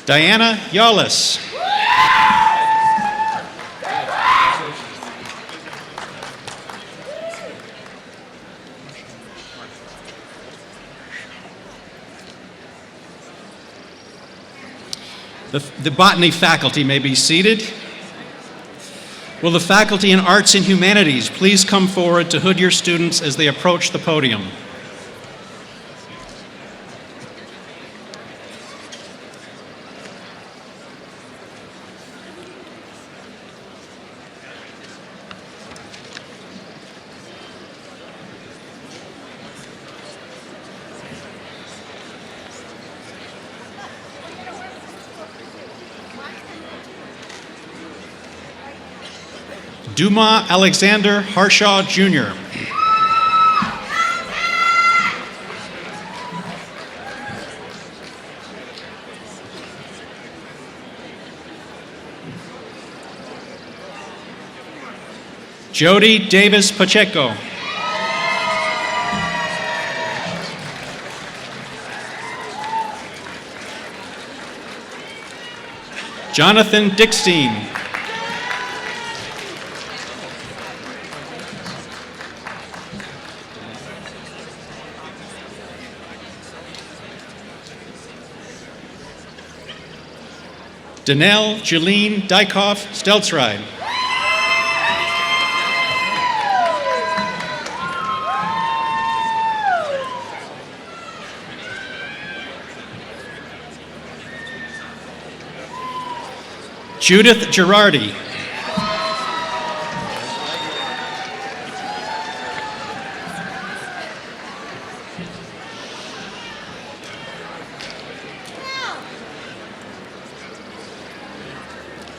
Diana Yawlis. The botany faculty may be seated. Will the faculty in Arts and Humanities please come forward to hood your students as they approach the podium? Duma Alexander Harshaw, Jr. Jody Davis Pacheco. Jonathan Dickstein. Danelle Jeline Dykoff Stelzride. Judith Girardi.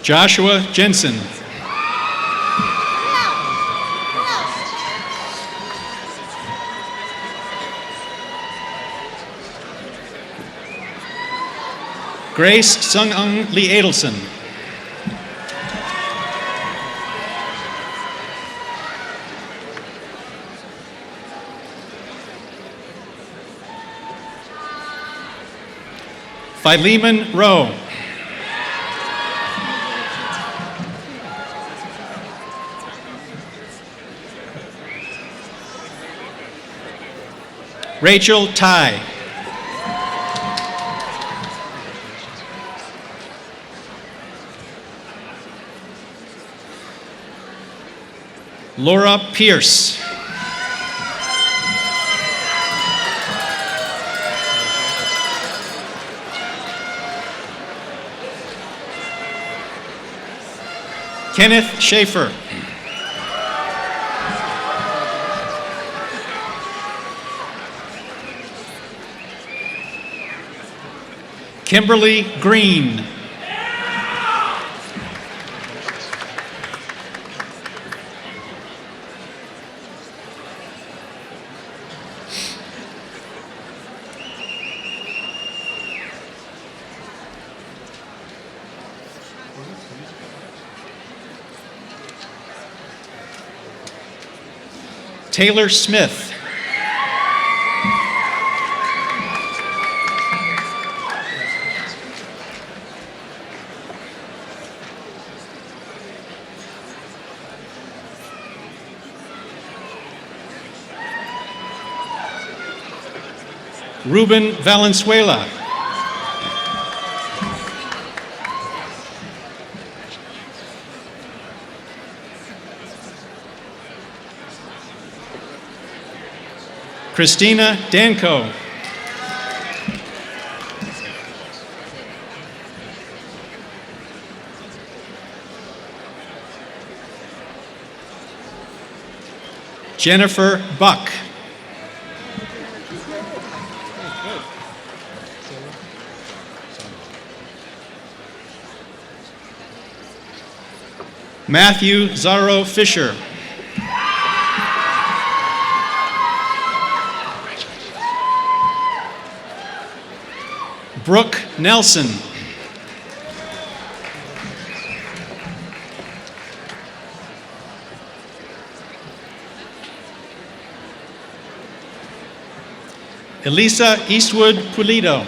Joshua Jensen. Grace Sung-Ung Lee Adelson. Philemon Rowe. Rachel Tai. Laura Pierce. Kenneth Schaefer. Kimberly Green. Taylor Smith. Ruben Valenzuela. Christina Danko. Jennifer Buck. Matthew Zaro Fisher. Brooke Nelson. Elisa Eastwood Pulido.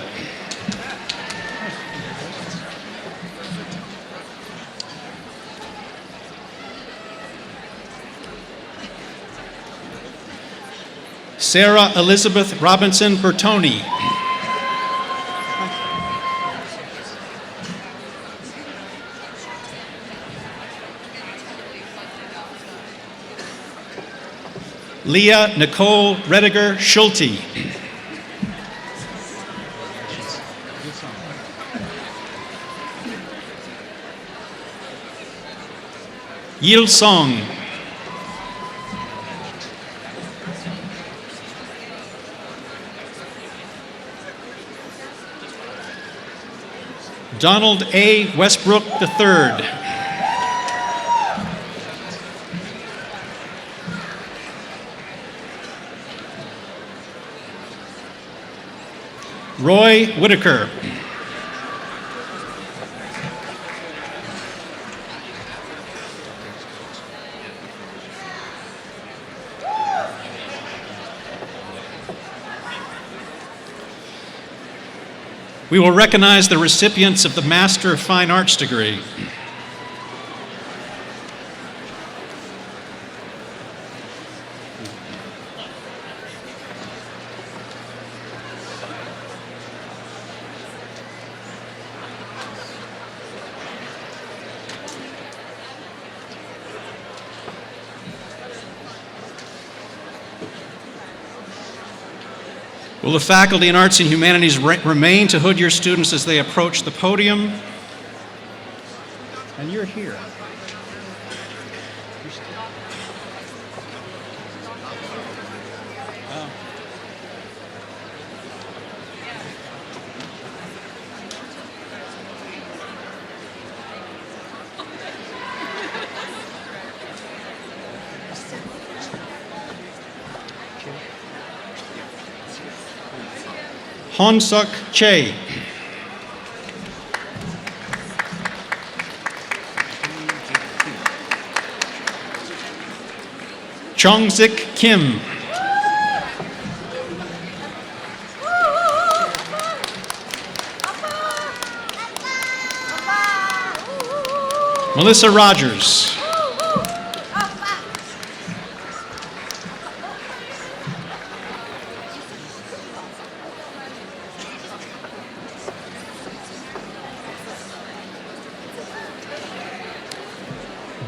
Sarah Elizabeth Robinson Bertoni. Leah Nicole Rediger Schulte. Yil Song. Donald A. Westbrook III. Roy Whitaker. We will recognize the recipients of the Master of Fine Arts degree. Will the faculty in Arts and Humanities remain to hood your students as they approach the podium? And you're here. Honsuk Che. Chongzik Kim. Melissa Rogers.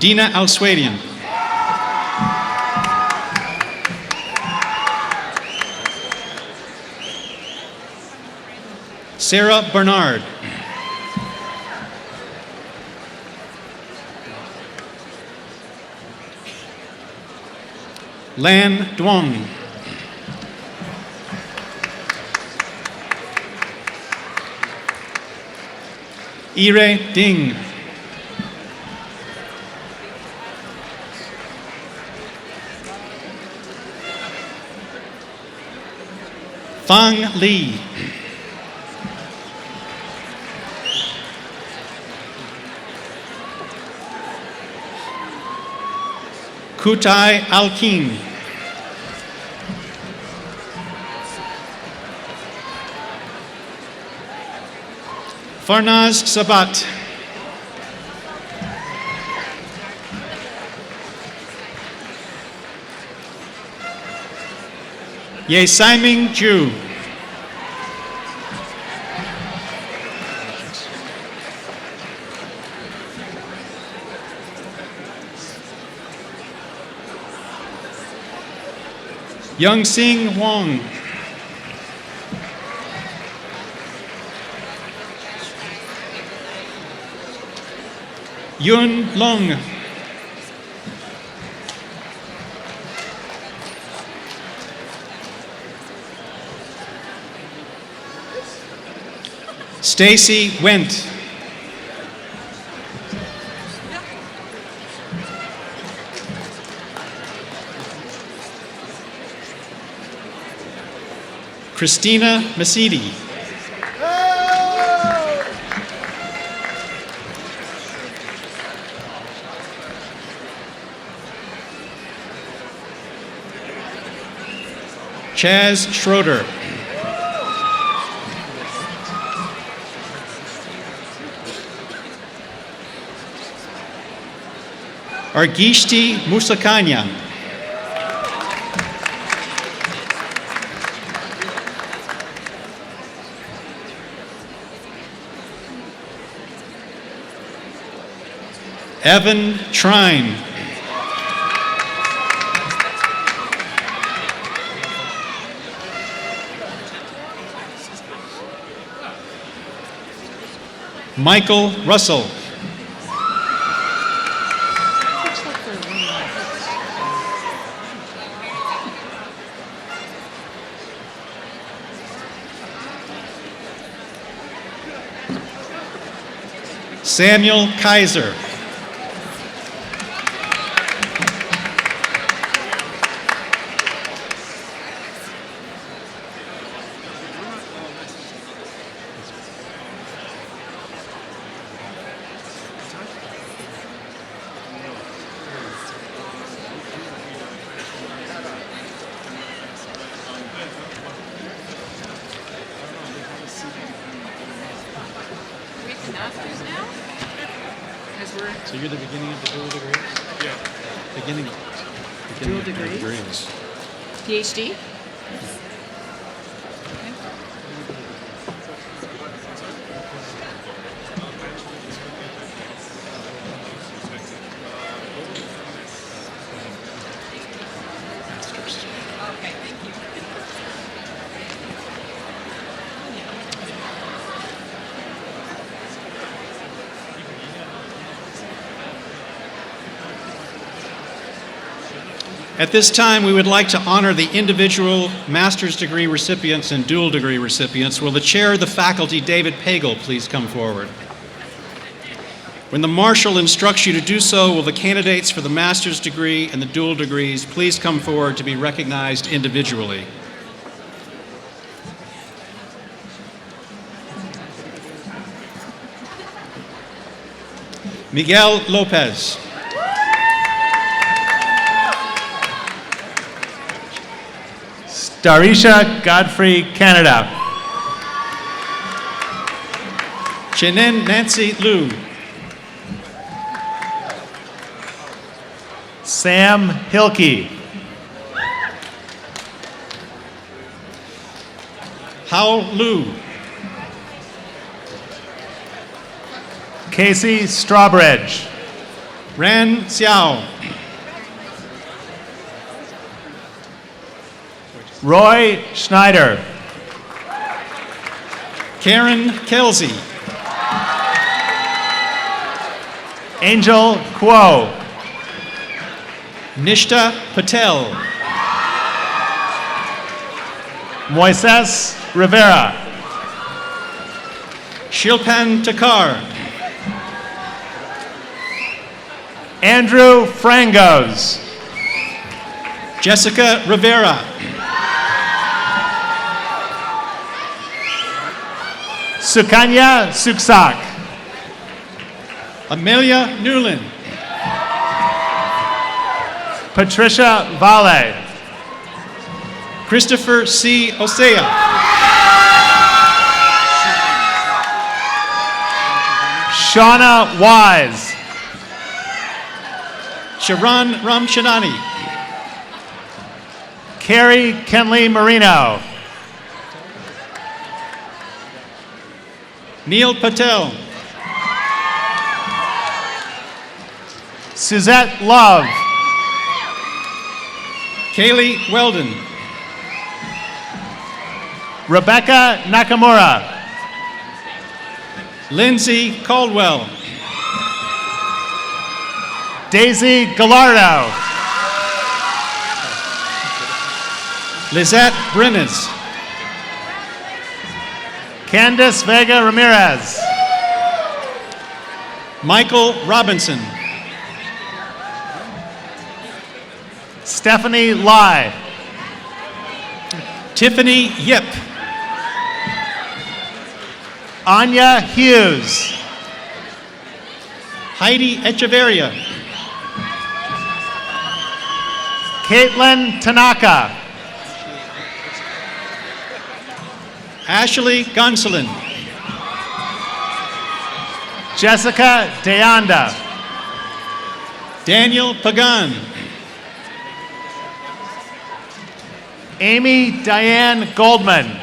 Dina Alswadian. Sarah Bernard. Lan Duong. Ire Ding. Fang Li. Kutai Alkin. Farnaz Sabat. Ye Siming Ju. Young Sing Wong. Yun Long. Stacy Wendt. Christina Masidi. Chaz Schroeder. Argishti Musakanya. Evan Trine. Michael Russell. Samuel Kaiser. So you're the beginning of the dual degrees? Yeah. Beginning Dual of the degrees? PhD? At this time, we would like to honor the individual master's degree recipients and dual degree recipients. Will the chair of the faculty, David Pagel, please come forward? When the marshal instructs you to do so, will the candidates for the master's degree and the dual degrees please come forward to be recognized individually? Miguel Lopez. Darisha Godfrey, Canada. Chenen Nancy Liu. Sam Hilke. Hao Lu. Casey Strawbridge. Ran Xiao. Roy Schneider. Karen Kelsey. Angel Kuo. Nishta Patel. Moises Rivera. Shilpan Takar. Andrew Frangos. Jessica Rivera. Sukanya Suksak. Amelia Newland. Patricia Vale. Christopher C. Osea. Shauna Wise. Sharon Ramchandani. Carrie Kenley Marino. Neil Patel. Suzette Love. Kaylee Weldon. Rebecca Nakamura. Lindsay Caldwell. Daisy Gallardo. Lizette Brennes. Candice Vega Ramirez. Michael Robinson. Stephanie Lai. Tiffany Yip. Anya Hughes. Heidi Echeverria. Caitlin Tanaka. Ashley Gonsolin. Jessica Deanda. Daniel Pagan. Amy Diane Goldman.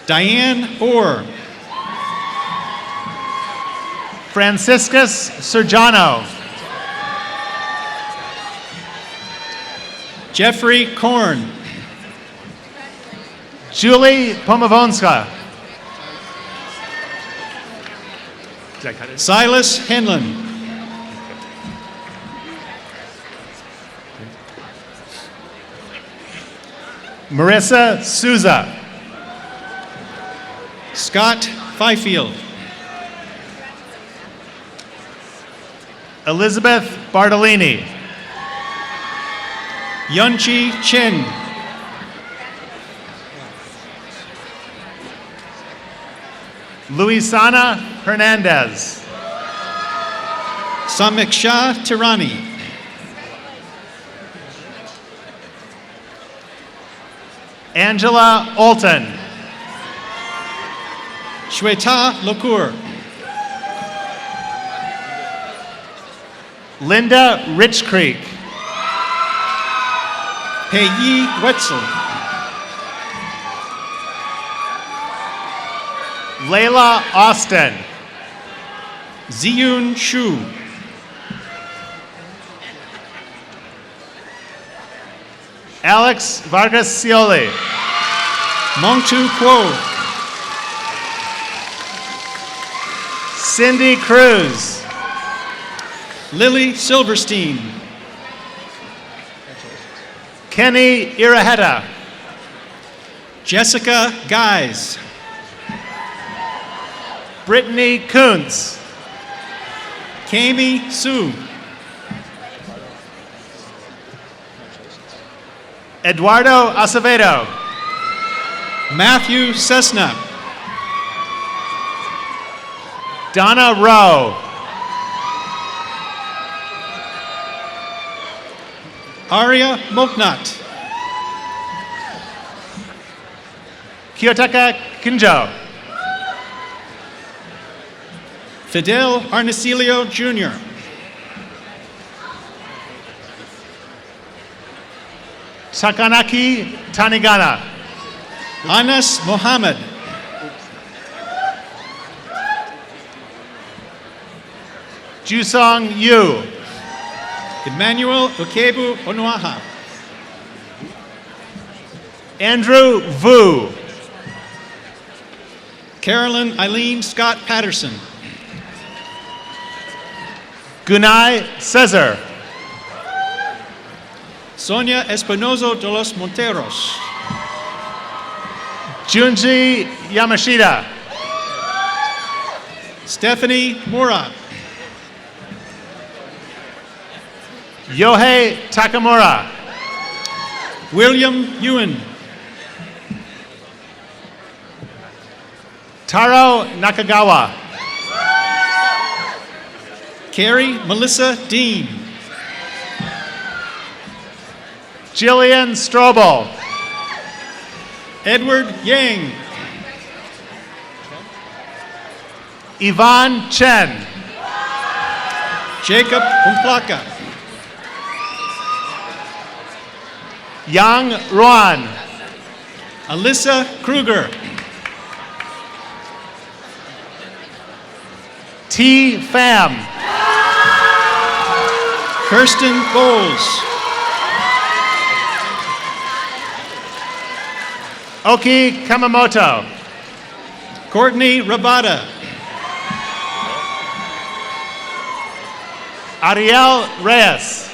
Diane Orr. Franciscus Sergiano. Jeffrey Korn. Julie Pomavonska. Silas Henlon. Marissa Souza. Scott Fifield. Elizabeth Bartolini. Yunchi Chen. Luisana Hernandez. Samiksha Tirani. Angela Olton. Shweta Lokur. Linda Rich Creek. Peiyi Wetzel. Layla Austin. Ziyun Shu. Alex Vargas Scioli. Mongtu Kuo. Cindy Cruz. Lily Silverstein. Kenny Iraheta. Jessica Guys. Brittany Kuntz. Kami Su. Eduardo Acevedo. Matthew Cessna. Donna Rowe. Arya Moknat. Kiyotaka Kinjo. Fidel Arnacilio Jr. Takanaki Tanigana. Anas Mohammed. Jusong Yu. Emmanuel Okebu Onuaha. Andrew Vu. Carolyn Eileen Scott Patterson. Gunai Cesar. Sonia Espinozo de los Monteros. Junji Yamashita. Stephanie Mura. Yohei Takamura. William Ewan. Taro Nakagawa. Carrie Melissa Dean. Jillian Strobel. Edward Yang. Yvonne Chen. Jacob Umplaka. Yang Ruan. Alyssa Kruger. T. Pham. Kirsten Bowles. Oki Kamamoto. Courtney Rabada. Ariel Reyes.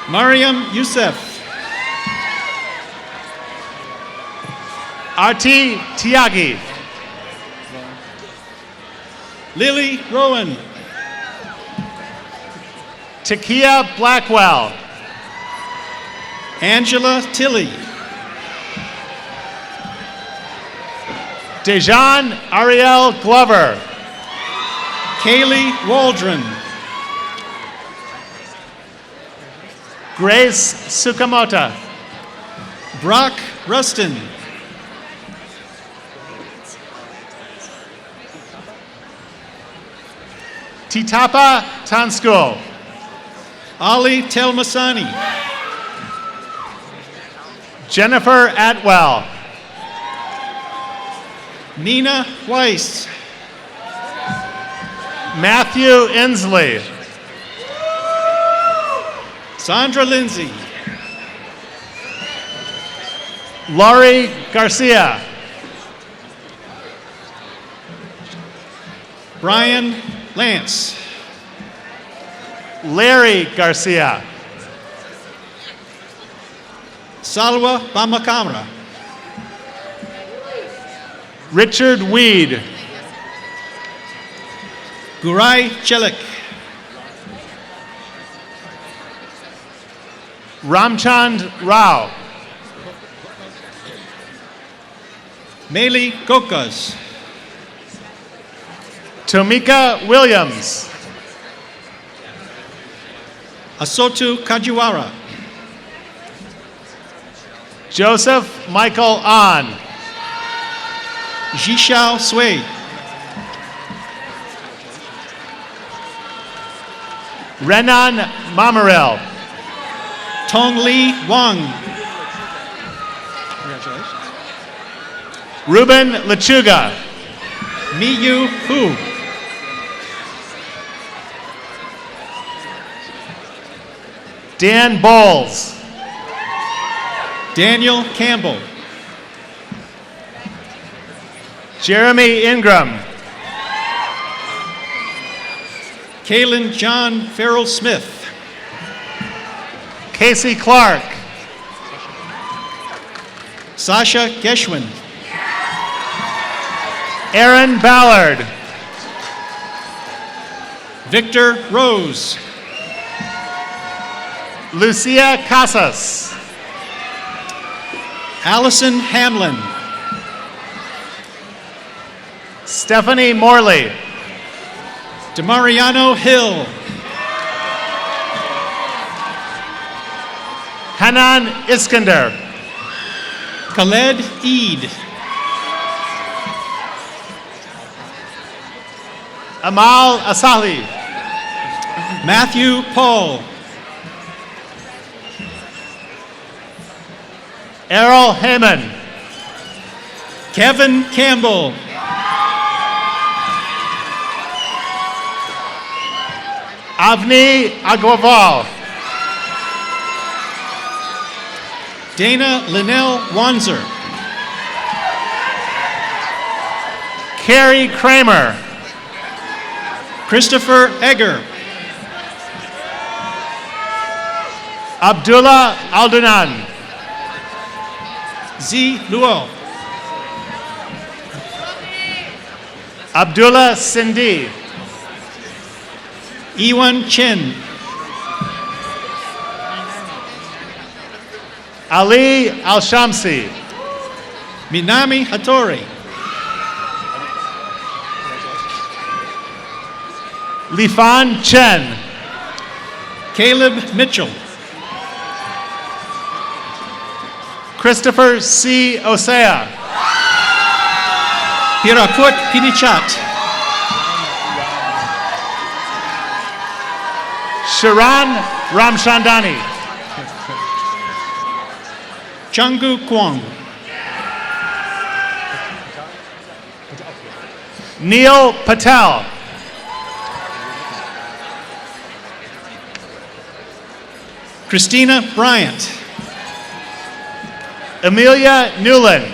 Mariam Youssef. Arti Tiagi. Lily Rowan. Takia Blackwell. Angela Tilley. Dejan Ariel Glover. Kaylee Waldron. Grace Sukamoto. Brock Rustin. Titapa Tanskul. Ali Telmasani. Jennifer Atwell. Nina Weiss. Matthew Inslee. Sandra Lindsay. Laurie Garcia. Brian Lance. Larry Garcia. Salwa Bamakamra. Richard Weed. Gurai Chelik. Ramchand Rao. Meli Gokas. Tomika Williams. Asotu Kajiwara. Joseph Michael Ahn. Jishao Sui. Renan Mamarel. Tong Li Wang. Ruben Lechuga. Miyu Hu. Dan Bowles. Daniel Campbell. Jeremy Ingram. Kaylin John Farrell Smith. Casey Clark. Sasha Geschwin. Aaron Ballard. Victor Rose. Lucia Casas. Allison Hamlin. Stephanie Morley. Demariano Hill. Hanan Iskander. Khaled Eid. Amal Asali. Matthew Paul. Errol Heyman. Kevin Campbell. Avni Agrawal. Dana Linnell Wanzer. Carrie Kramer. Christopher Egger. Abdullah Aldunan. Z. Luo. Abdullah Sindi. Ewan Chen. Ali Al-Shamsi. Minami Hattori. Lifan Chen. Caleb Mitchell. Christopher C. Osea. Hirakut Pinichat. Sharan Ramchandani. Changgu Kwong. Neil Patel. Christina Bryant. Amelia Newland.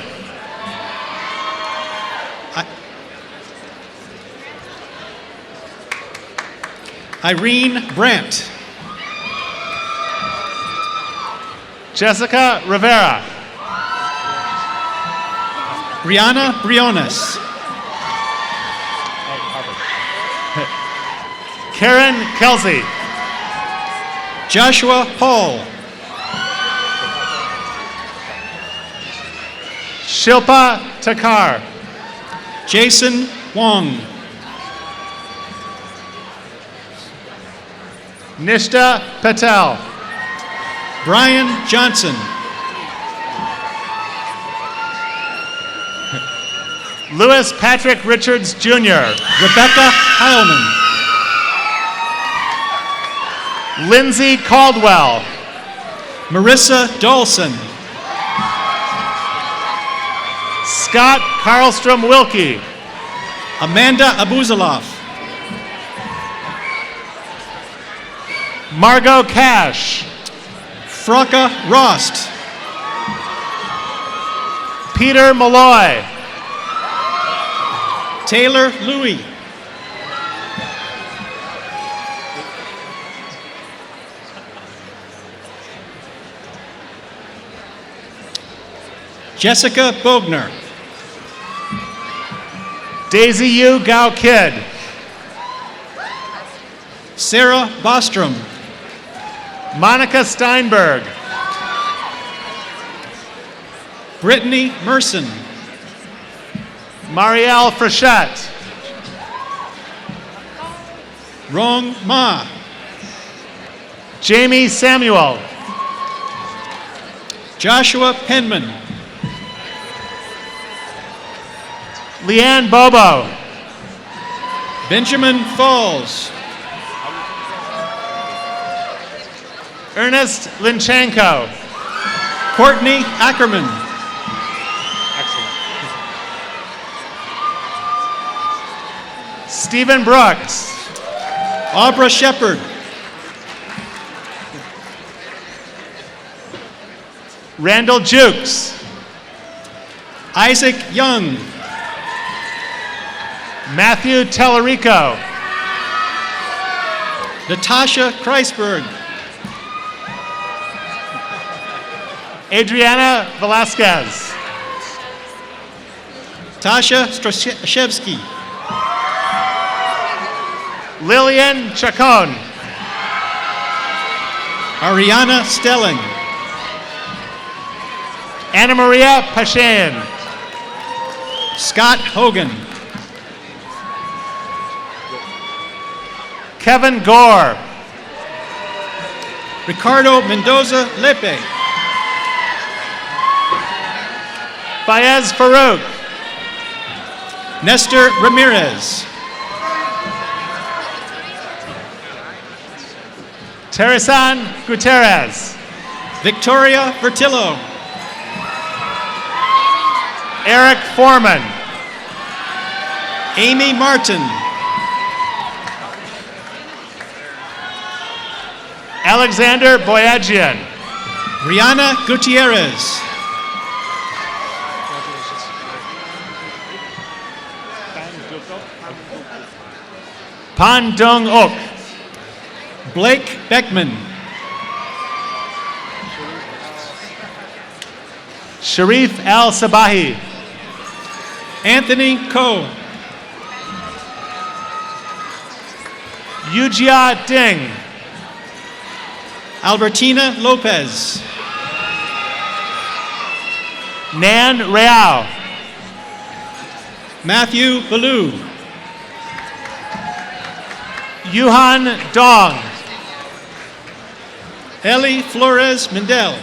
Irene Brandt. Jessica Rivera. Brianna Briones. Karen Kelsey. Joshua Paul. Shilpa Takar. Jason Wong. Nishta Patel. Brian Johnson. Louis Patrick Richards Jr. Rebecca Heilman. Lindsay Caldwell. Marissa Dawson. Scott Karlstrom Wilkie. Amanda Abuzaloff. Margot Cash. Frocka Rost. Peter Malloy. Taylor Louie. Jessica Bogner. Daisy Yu Gao Kid. Sarah Bostrom. Monica Steinberg. Brittany Merson. Marielle Frechette. Rong Ma. Jamie Samuel. Joshua Penman. Leanne Bobo. Benjamin Falls. Ernest Linchenko. Courtney Ackerman. Stephen Brooks. Aubrey Shepard. Randall Jukes. Isaac Young. Matthew Tellerico. Natasha Kreisberg. Adriana Velasquez. Tasha Strashevsky. Lillian Chacon. Ariana Stelling. Anna Maria Pashan. Scott Hogan. Kevin Gore. Ricardo Mendoza Lepe. Fayez Farouk. Nestor Ramirez. Teresan Gutierrez. Victoria Vertillo. Eric Foreman. Amy Martin. Alexander Boyajian. Rihanna Gutierrez. Pan Dung Ok. Blake Beckman. Sharif Al Sabahi. Anthony Coe. Yujia Ding. Albertina Lopez. Nan Real. Matthew Ballou. Yuhan Dong. Ellie Flores Mendel.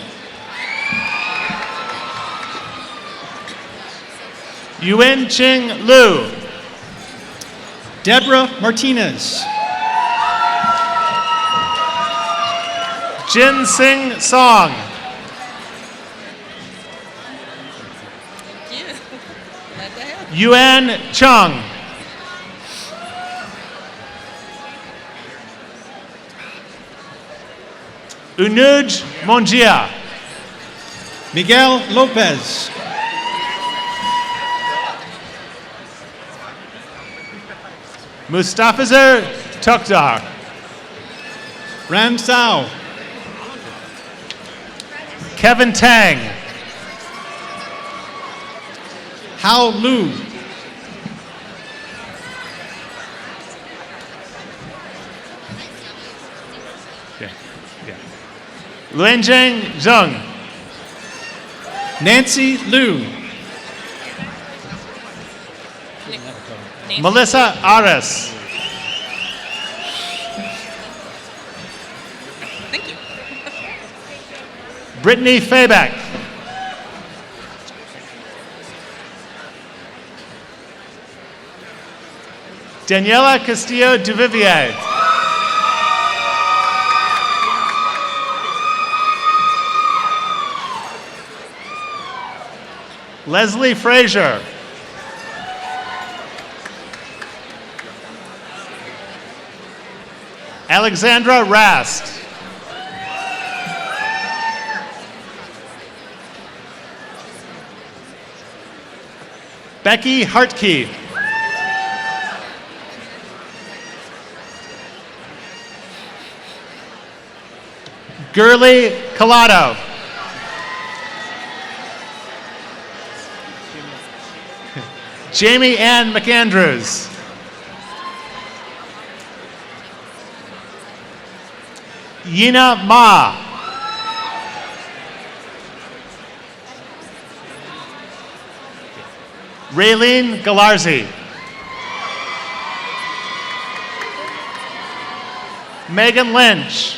Yuen Ching Liu. Deborah Martinez. Jin Sing Song. Yuan Chung. Unuj Monjia. Miguel Lopez. Mustafazer Tokdar. Ram Sao. Kevin Tang. Hao Lu. Luanjing Zheng. Nancy Liu. Melissa Ares. Thank you. Brittany Fayback. Daniela Castillo Duvivier. Leslie Frazier. Alexandra Rast. Becky Hartke. Gurley Collado. Jamie Ann McAndrews. Yina Ma. Raylene Galarzi. Megan Lynch.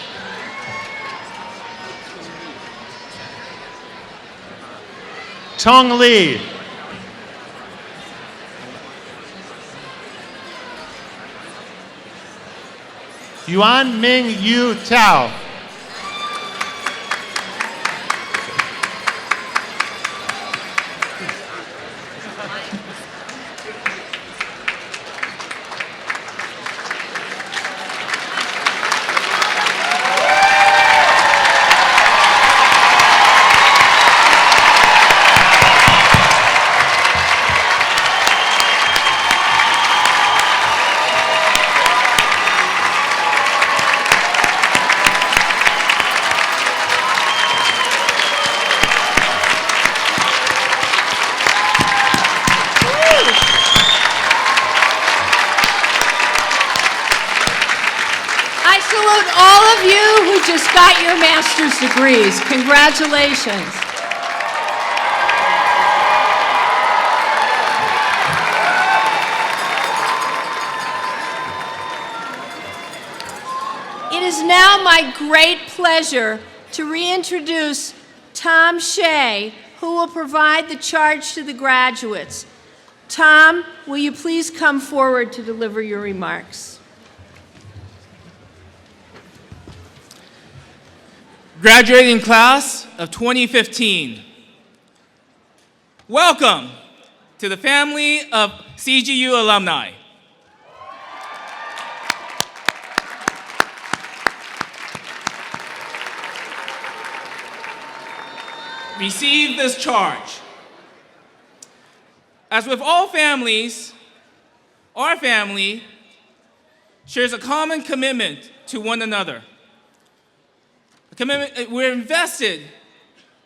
Tong Lee. Yuan Ming Yu Tao. Just got your master's degrees. Congratulations. It is now my great pleasure to reintroduce Tom Shea, who will provide the charge to the graduates. Tom, will you please come forward to deliver your remarks? Graduating class of 2015, welcome to the family of CGU alumni. Receive this charge. As with all families, our family shares a common commitment to one another. We're invested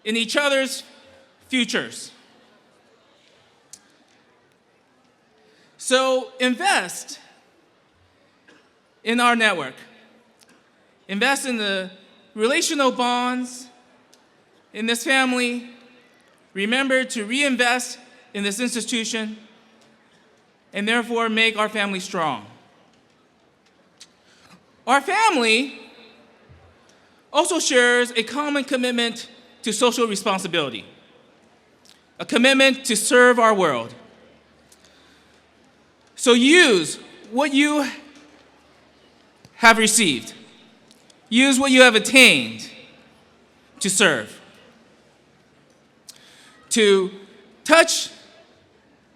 in each other's futures. So invest in our network. Invest in the relational bonds in this family. Remember to reinvest in this institution and therefore make our family strong. Our family also shares a common commitment to social responsibility, a commitment to serve our world. So use what you have received, use what you have attained to serve, to touch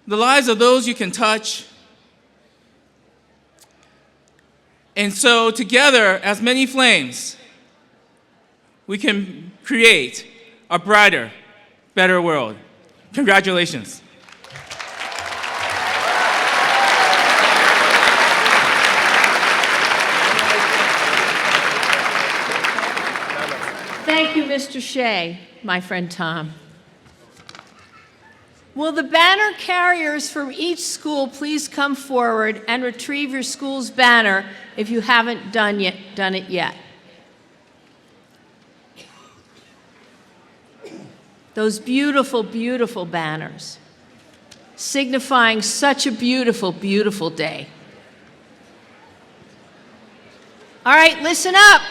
the lives of those you can touch. And so together, as many flames, we can create a brighter better world. Congratulations. Thank you, Mr. Shea, my friend Tom. Will the banner carriers from each school please come forward and retrieve your school's banner if you haven't done it yet? Those beautiful, beautiful banners, signifying such a beautiful, beautiful day. All right, listen up.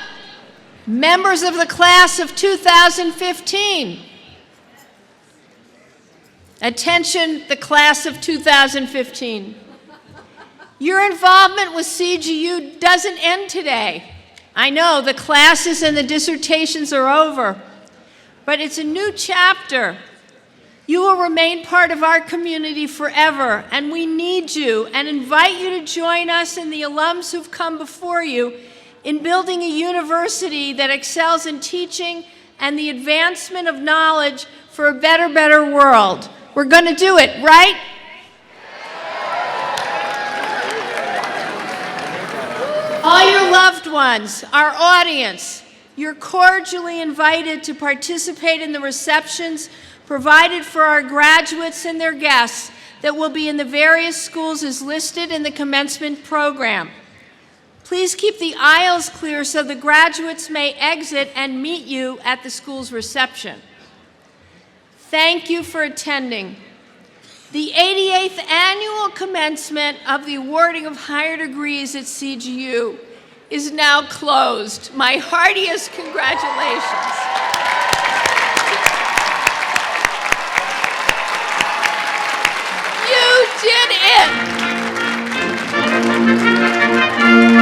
Members of the class of 2015. Attention, the class of 2015. Your involvement with CGU doesn't end today. I know the classes and the dissertations are over, but it's a new chapter. You will remain part of our community forever, and we need you and invite you to join us and the alums who've come before you in building a university that excels in teaching and the advancement of knowledge for a better world. We're going to do it, right? All your loved ones, our audience, you're cordially invited to participate in the receptions provided for our graduates and their guests that will be in the various schools as listed in the commencement program. Please keep the aisles clear so the graduates may exit and meet you at the school's reception. Thank you for attending. The 88th annual commencement of the awarding of higher degrees at CGU is now closed. My heartiest congratulations. You did it!